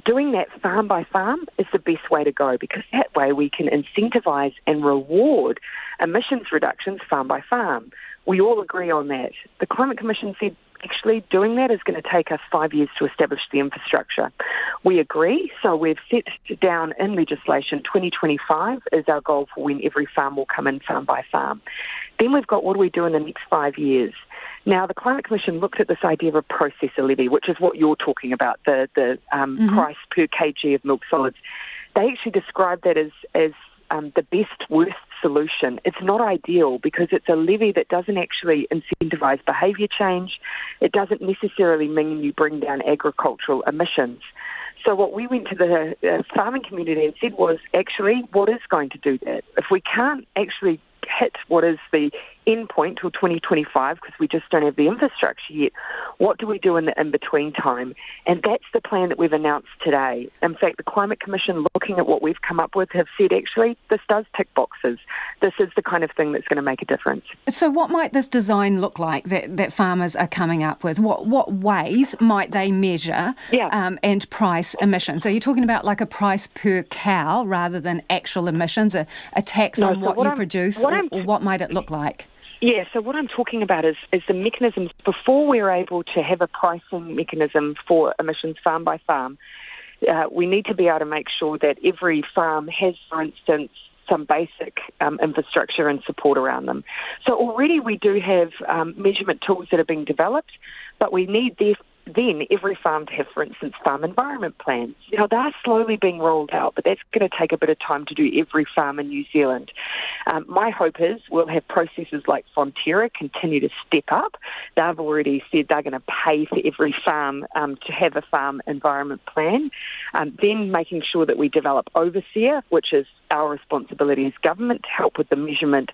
Doing that farm by farm is the best way to go, because that way we can incentivise and reward emissions reductions farm by farm. We all agree on that. The Climate Commission said actually doing that is going to take us 5 years to establish the infrastructure. We agree, so we've set down in legislation 2025 is our goal for when every farm will come in farm by farm. Then we've got what do we do in the next 5 years. Now, the Climate Commission looked at this idea of a processor levy, which is what you're talking about, the price per kg of milk solids. They actually described that as the best-worst solution. It's not ideal because it's a levy that doesn't actually incentivise behaviour change. It doesn't necessarily mean you bring down agricultural emissions. So what we went to the farming community and said was, actually, what is going to do that? If we can't actually hit what is the end point till 2025 because we just don't have the infrastructure yet, what do we do in the in-between time? And that's the plan that we've announced today. In fact, the Climate Commission, looking at what we've come up with, have said, actually, this does tick boxes. This is the kind of thing that's going to make a difference. So what might this design look like that farmers are coming up with? What ways might they measure and price emissions? So you're talking about like a price per cow rather than actual emissions, a tax on what you produce, or what might it look like? Yeah, so what I'm talking about is the mechanisms. Before we're able to have a pricing mechanism for emissions farm by farm, we need to be able to make sure that every farm has, for instance, some basic infrastructure and support around them. So already we do have measurement tools that are being developed, but we need then every farm to have, for instance, farm environment plans. Now, they're slowly being rolled out, but that's going to take a bit of time to do every farm in New Zealand. My hope is we'll have processes like Fonterra continue to step up. They've already said they're going to pay for every farm to have a farm environment plan. Then making sure that we develop overseer, which is our responsibility as government to help with the measurement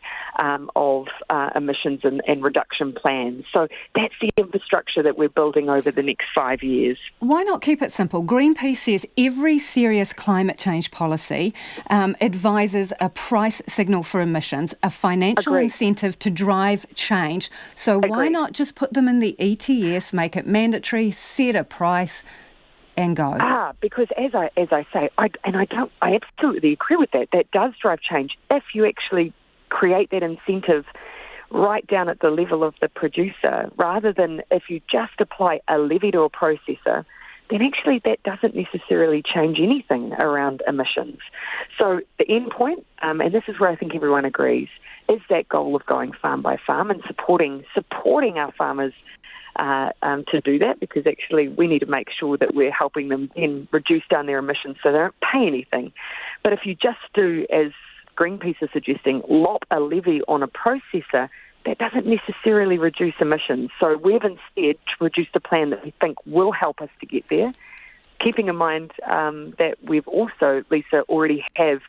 of emissions and reduction plans. So that's the infrastructure that we're building over the next 5 years. Why not keep it simple? Greenpeace says every serious climate change policy advises a price signal for emissions, a financial incentive to drive change. So why not just put them in the ETS, make it mandatory, set a price and go? Because as I say, I absolutely agree with that. That does drive change if you actually create that incentive right down at the level of the producer, rather than if you just apply a levy to a processor, then actually that doesn't necessarily change anything around emissions. So the end point, and this is where I think everyone agrees, is that goal of going farm by farm and supporting our farmers to do that, because actually we need to make sure that we're helping them then reduce down their emissions so they don't pay anything. But if you just do, as Greenpeace is suggesting, lop a levy on a processor, that doesn't necessarily reduce emissions. So we've instead produced a plan that we think will help us to get there, keeping in mind that we've also, Lisa, already have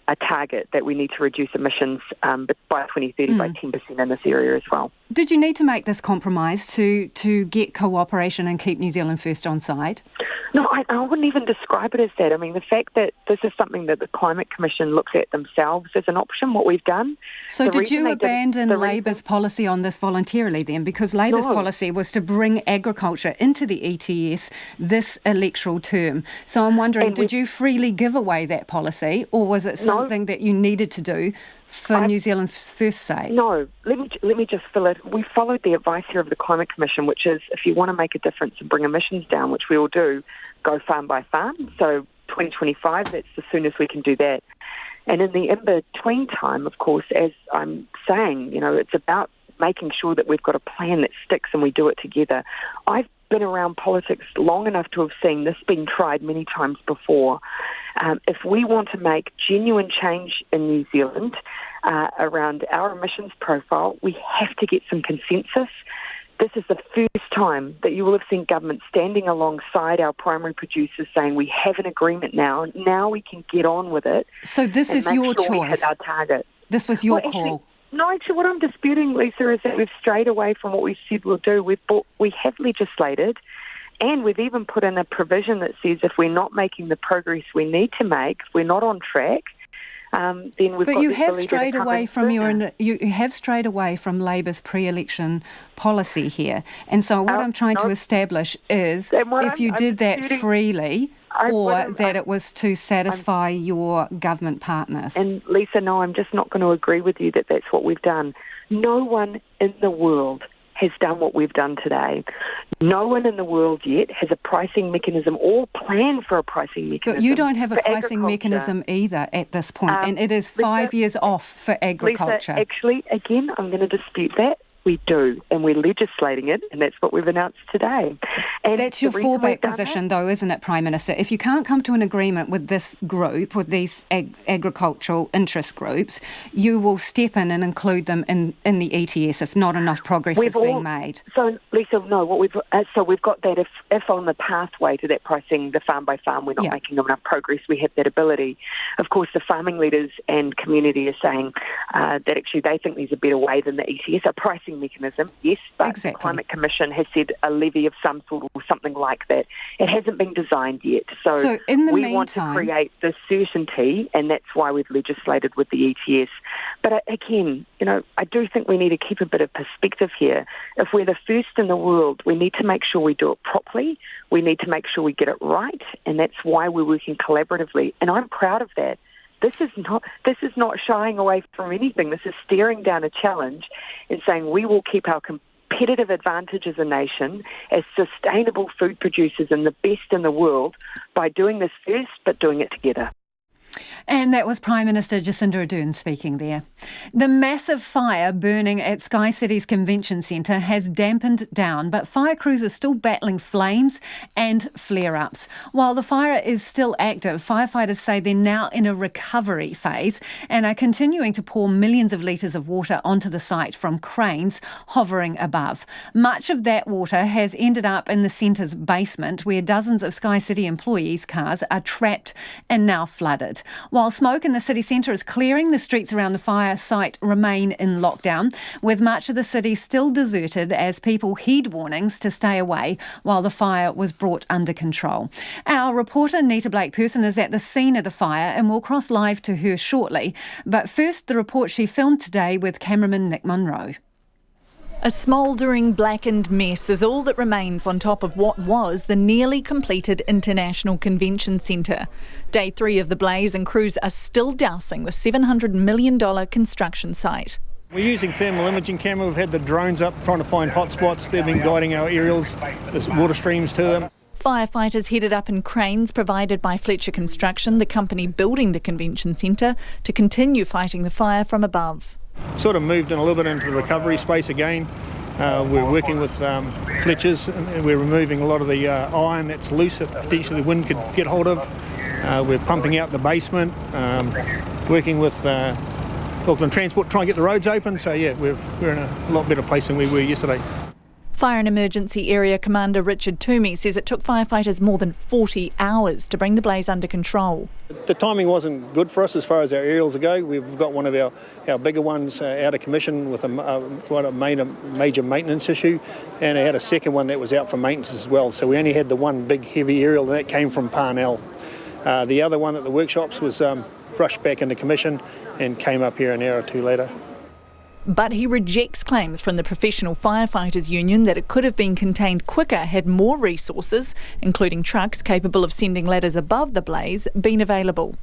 a target that we need to reduce emissions by 2030 by 10% in this area as well. Did you need to make this compromise to get cooperation and keep New Zealand First on side? No, I wouldn't even describe it as that. I mean, the fact that this is something that the Climate Commission looks at themselves as an option, what we've done. So did you abandon Labour's policy on this voluntarily then? Because Labour's policy was to bring agriculture into the ETS this electoral term. So I'm wondering, did you freely give away that policy, or was it something that you needed to do for New Zealand's First sake? No, let me just fill it. We followed the advice here of the Climate Commission, which is if you want to make a difference and bring emissions down, which we all do, go farm by farm. So 2025, that's the soonest we can do that. And in the in-between time, of course, as I'm saying, it's about making sure that we've got a plan that sticks and we do it together. I've been around politics long enough to have seen this being tried many times before. If we want to make genuine change in New Zealand around our emissions profile, we have to get some consensus. This is the first time that you will have seen government standing alongside our primary producers saying we have an agreement now. Now we can get on with it. So this is your choice. We hit our target. This was your call. Actually, what I'm disputing, Lisa, is that we've strayed away from what we said we'll do. We have legislated, and we've even put in a provision that says if we're not making the progress we need to make, if we're not on track, then we've got But you have strayed away from you have strayed away from Labour's pre-election policy here, and so what I'm trying to establish is if you did that freely, or that it was to satisfy your government partners. And Lisa, no, I'm just not going to agree with you that that's what we've done. No one in the world has done what we've done today. No one in the world yet has a pricing mechanism or plan for a pricing mechanism. But you don't have a pricing mechanism either at this point, and it is 5 years off for agriculture. Lisa, actually, again, I'm going to dispute that. we do, and we're legislating it, and that's what we've announced today. And that's your fallback position, though, isn't it, Prime Minister? If you can't come to an agreement with this group, with these agricultural interest groups, you will step in and include them in the ETS if not enough progress is being made. So, Lisa, no, what we've got that if on the pathway to that pricing, the farm by farm, we're not making enough progress, we have that ability. Of course, the farming leaders and community are saying that actually they think there's a better way than the ETS, a pricing mechanism, yes, but the Climate Commission has said a levy of some sort or something like that. It hasn't been designed yet. So in the we meantime, want to create the certainty, and that's why we've legislated with the ETS. But again, I do think we need to keep a bit of perspective here. If we're the first in the world, we need to make sure we do it properly. We need to make sure we get it right, and that's why we're working collaboratively. And I'm proud of that. This is not shying away from anything. This is staring down a challenge and saying we will keep our competitive advantage as a nation as sustainable food producers and the best in the world by doing this first, but doing it together. And that was Prime Minister Jacinda Ardern speaking there. The massive fire burning at Sky City's convention centre has dampened down, but fire crews are still battling flames and flare-ups. While the fire is still active, firefighters say they're now in a recovery phase and are continuing to pour millions of litres of water onto the site from cranes hovering above. Much of that water has ended up in the centre's basement, where dozens of Sky City employees' cars are trapped and now flooded. While smoke in the city centre is clearing, the streets around the fire site remain in lockdown, with much of the city still deserted as people heed warnings to stay away while the fire was brought under control. Our reporter Nita Blake-Person is at the scene of the fire and we'll cross live to her shortly. But first, the report she filmed today with cameraman Nick Munro. A smouldering, blackened mess is all that remains on top of what was the nearly completed International Convention Centre. Day 3 of the blaze and crews are still dousing the $700 million construction site. We're using thermal imaging camera. We've had the drones up trying to find hot spots. They've been guiding our aerials, the water streams to them. Firefighters headed up in cranes provided by Fletcher Construction, the company building the convention centre, to continue fighting the fire from above. Sort of moved in a little bit into the recovery space again. We're working with Fletchers and we're removing a lot of the iron that's loose that potentially the wind could get hold of. We're pumping out the basement, working with Auckland Transport, trying to get the roads open. So yeah, we're in a lot better place than we were yesterday. Fire and Emergency Area Commander Richard Toomey says it took firefighters more than 40 hours to bring the blaze under control. The timing wasn't good for us as far as our aerials go. We've got one of our bigger ones out of commission with a major maintenance issue, and I had a second one that was out for maintenance as well. So we only had the one big heavy aerial, and that came from Parnell. The other one at the workshops was rushed back into commission and came up here an hour or two later. But he rejects claims from the Professional Firefighters Union that it could have been contained quicker had more resources, including trucks capable of sending ladders above the blaze, been available.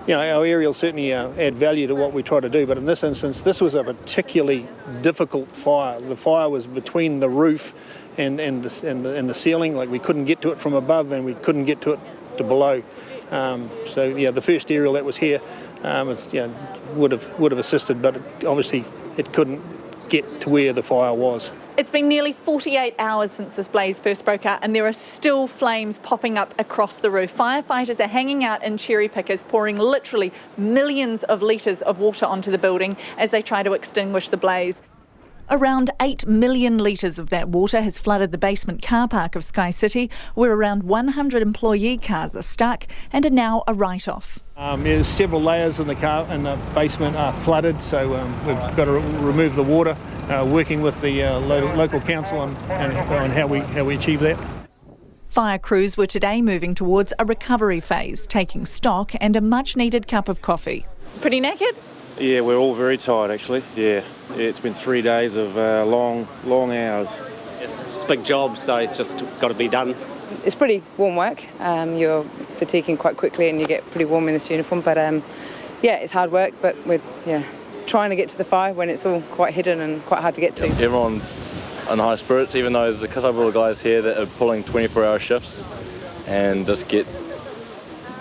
Our aerials certainly add value to what we try to do, but in this instance, this was a particularly difficult fire. The fire was between the roof and the ceiling. Like, we couldn't get to it from above and we couldn't get to it to below. The first aerial that was here would have assisted, but obviously it couldn't get to where the fire was. It's been nearly 48 hours since this blaze first broke out and there are still flames popping up across the roof. Firefighters are hanging out in cherry pickers, pouring literally millions of litres of water onto the building as they try to extinguish the blaze. Around 8 million litres of that water has flooded the basement car park of Sky City, where around 100 employee cars are stuck and are now a write-off. There's several layers in the basement are flooded, so we've got to remove the water, working with the local council on how we achieve that. Fire crews were today moving towards a recovery phase, taking stock and a much-needed cup of coffee. Pretty knackered? Yeah, we're all very tired actually. Yeah, it's been 3 days of long hours. It's a big job, so it's just got to be done. It's pretty warm work. You're fatiguing quite quickly and you get pretty warm in this uniform, but it's hard work, but we're trying to get to the fire when it's all quite hidden and quite hard to get to. Everyone's in high spirits, even though there's a couple of guys here that are pulling 24-hour shifts and just get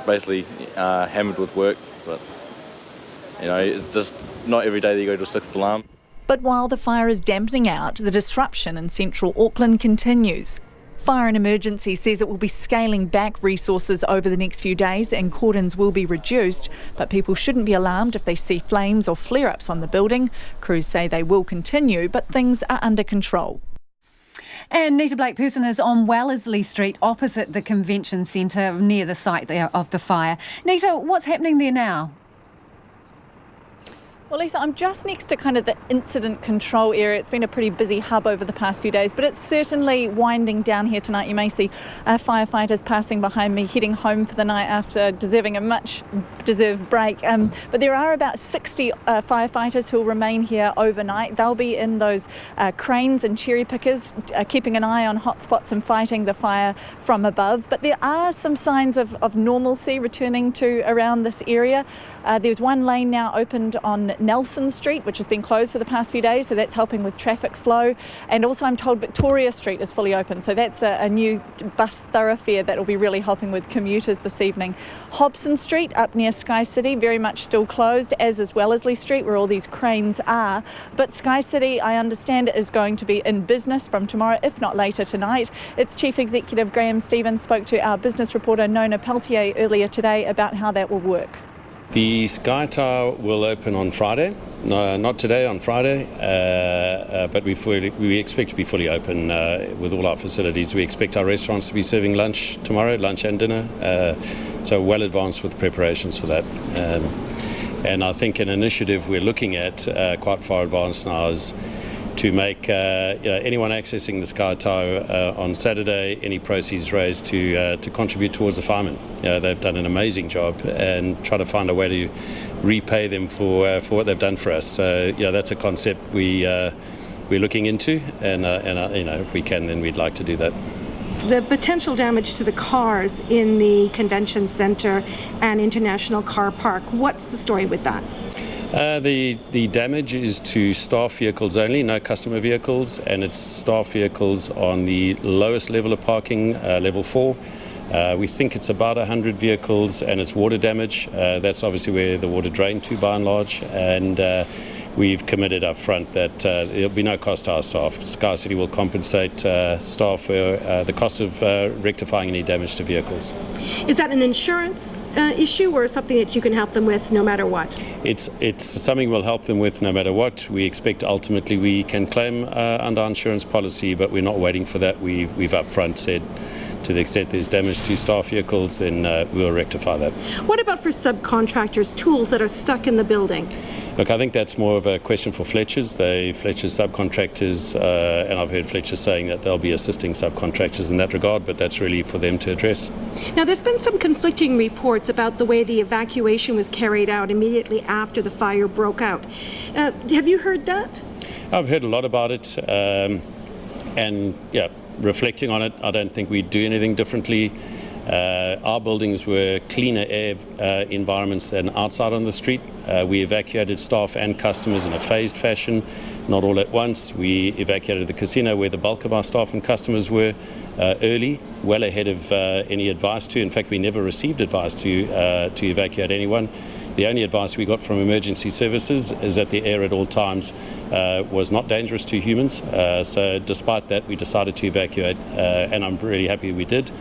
basically hammered with work. But just not every day that you go to a 6th alarm. But while the fire is dampening out, the disruption in central Auckland continues. Fire and Emergency says it will be scaling back resources over the next few days and cordons will be reduced, but people shouldn't be alarmed if they see flames or flare-ups on the building. Crews say they will continue, but things are under control. And Nita Blake-Person is on Wellesley Street opposite the convention centre near the site there of the fire. Nita, what's happening there now? Well, Lisa, I'm just next to kind of the incident control area. It's been a pretty busy hub over the past few days, but it's certainly winding down here tonight. You may see firefighters passing behind me, heading home for the night after deserving a much-deserved break. But there are about 60 firefighters who will remain here overnight. They'll be in those cranes and cherry pickers, keeping an eye on hotspots and fighting the fire from above. But there are some signs of normalcy returning to around this area. There's one lane now opened on Nelson Street, which has been closed for the past few days, so that's helping with traffic flow. And also I'm told Victoria Street is fully open, so that's a new bus thoroughfare that will be really helping with commuters this evening. Hobson Street up near Sky City, very much still closed, as is Wellesley Street, where all these cranes are. But Sky City, I understand, is going to be in business from tomorrow, if not later tonight. Its Chief Executive Graham Stevens spoke to our business reporter Nona Peltier earlier today about how that will work. The Sky Tower will open on Friday. No, not today, on Friday, but we expect to be fully open with all our facilities. We expect our restaurants to be serving lunch tomorrow, lunch and dinner, so well advanced with preparations for that. And I think an initiative we're looking at quite far advanced now is to make anyone accessing the Sky Tower on Saturday, any proceeds raised to contribute towards the firemen. They've done an amazing job, and try to find a way to repay them for what they've done for us. So that's a concept we're looking into, and if we can, then we'd like to do that. The potential damage to the cars in the convention centre and international car park, what's the story with that? The damage is to staff vehicles only, no customer vehicles, and it's staff vehicles on the lowest level of parking, level 4. We think it's about 100 vehicles, and it's water damage. That's obviously where the water drained to by and large, and we've committed up front that there'll be no cost to our staff. Sky City will compensate staff for the cost of rectifying any damage to vehicles. Is that an insurance issue or something that you can help them with no matter what? It's something we'll help them with no matter what. We expect ultimately we can claim under our insurance policy, but we're not waiting for that. We've up front said to the extent there's damage to staff vehicles, then we'll rectify that. What about for subcontractors, tools that are stuck in the building? Look, I think that's more of a question for Fletcher's. Fletcher's subcontractors, and I've heard Fletcher saying that they'll be assisting subcontractors in that regard, but that's really for them to address. Now, there's been some conflicting reports about the way the evacuation was carried out immediately after the fire broke out. Have you heard that? I've heard a lot about it, and reflecting on it, I don't think we'd do anything differently. Our buildings were cleaner air environments than outside on the street. We evacuated staff and customers in a phased fashion, not all at once. We evacuated the casino where the bulk of our staff and customers were early, well ahead of any advice to. In fact, we never received advice to evacuate anyone. The only advice we got from emergency services is that the air at all times was not dangerous to humans. So despite that, we decided to evacuate, and I'm really happy we did.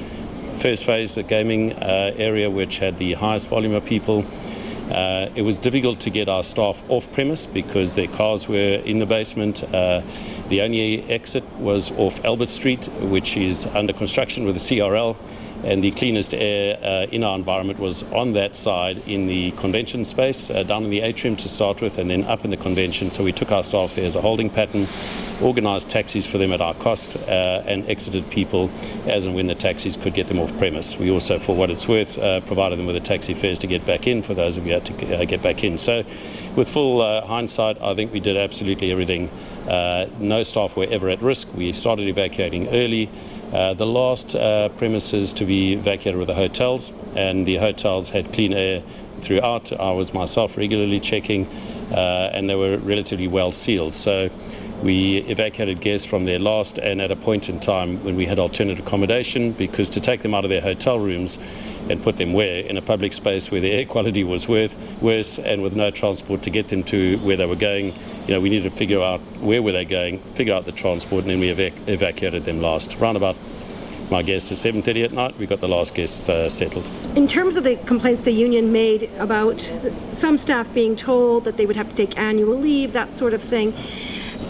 First phase, the gaming area, which had the highest volume of people, it was difficult to get our staff off premise because their cars were in the basement. The only exit was off Albert Street, which is under construction with the CRL, and the cleanest air in our environment was on that side in the convention space, down in the atrium to start with, and then up in the convention. So we took our staff there as a holding pattern, organised taxis for them at our cost, and exited people as and when the taxis could get them off premise. We also, for what it's worth, provided them with a taxi fares to get back in for those of you who had to get back in. So with full hindsight, I think we did absolutely everything. No staff were ever at risk. We started evacuating early. The last premises to be evacuated were the hotels, and the hotels had clean air throughout. I was myself regularly checking, and they were relatively well sealed. So We evacuated guests from their last, and at a point in time when we had alternate accommodation, because to take them out of their hotel rooms and put them in a public space where the air quality was worse, and with no transport to get them to where they were going, we needed to figure out where were they going, figure out the transport, and then we evacuated them last. Round about, my guess is 7:30 at night, we got the last guests settled. In terms of the complaints the union made about some staff being told that they would have to take annual leave, that sort of thing,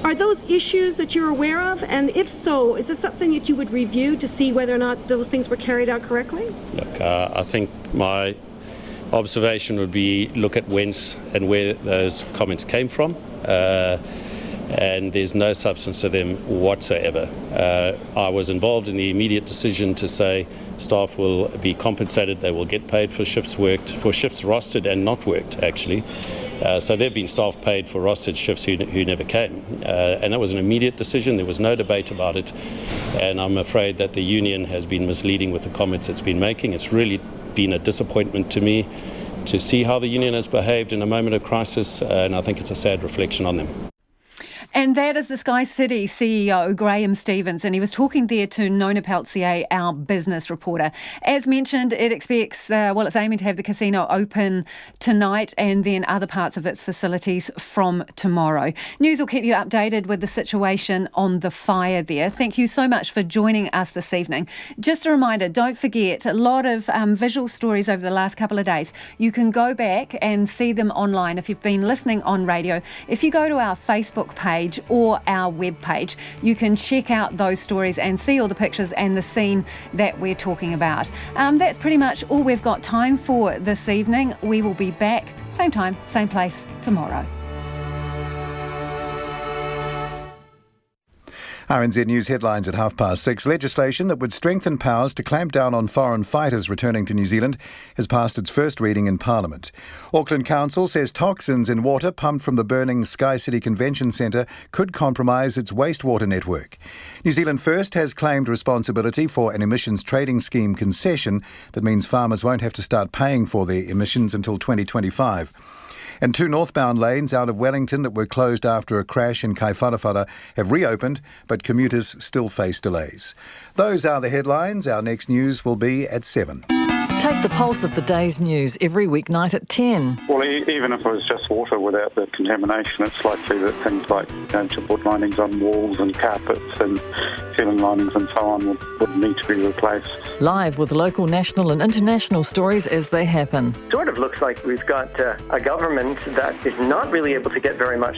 are those issues that you're aware of? And if so, is this something that you would review to see whether or not those things were carried out correctly? Look, I think my observation would be look at whence and where those comments came from. And there's no substance to them whatsoever. I was involved in the immediate decision to say staff will be compensated, they will get paid for shifts worked, for shifts rostered and not worked, actually. So there have been staff paid for rostered shifts who never came. And that was an immediate decision, there was no debate about it. And I'm afraid that the union has been misleading with the comments it's been making. It's really been a disappointment to me to see how the union has behaved in a moment of crisis, and I think it's a sad reflection on them. And that is the Sky City CEO, Graham Stevens, and he was talking there to Nona Peltier, our business reporter. As mentioned, it expects, it's aiming to have the casino open tonight and then other parts of its facilities from tomorrow. News will keep you updated with the situation on the fire there. Thank you so much for joining us this evening. Just a reminder, don't forget, a lot of visual stories over the last couple of days. You can go back and see them online if you've been listening on radio. If you go to our Facebook page or our web page, you can check out those stories and see all the pictures and the scene that we're talking about. That's pretty much all we've got time for this evening. We will be back same time, same place tomorrow. RNZ News headlines at 6:30. Legislation that would strengthen powers to clamp down on foreign fighters returning to New Zealand has passed its first reading in Parliament. Auckland Council says toxins in water pumped from the burning Sky City Convention Centre could compromise its wastewater network. New Zealand First has claimed responsibility for an emissions trading scheme concession that means farmers won't have to start paying for their emissions until 2025. And 2 northbound lanes out of Wellington that were closed after a crash in Kaiwharawhara have reopened, but commuters still face delays. Those are the headlines. Our next news will be at 7. Take the pulse of the day's news every weeknight at 10. Well, even if it was just water without the contamination, it's likely that things like chipboard linings on walls and carpets and ceiling linings and so on would need to be replaced. Live with local, national and international stories as they happen. Sort of looks like we've got a government that is not really able to get very much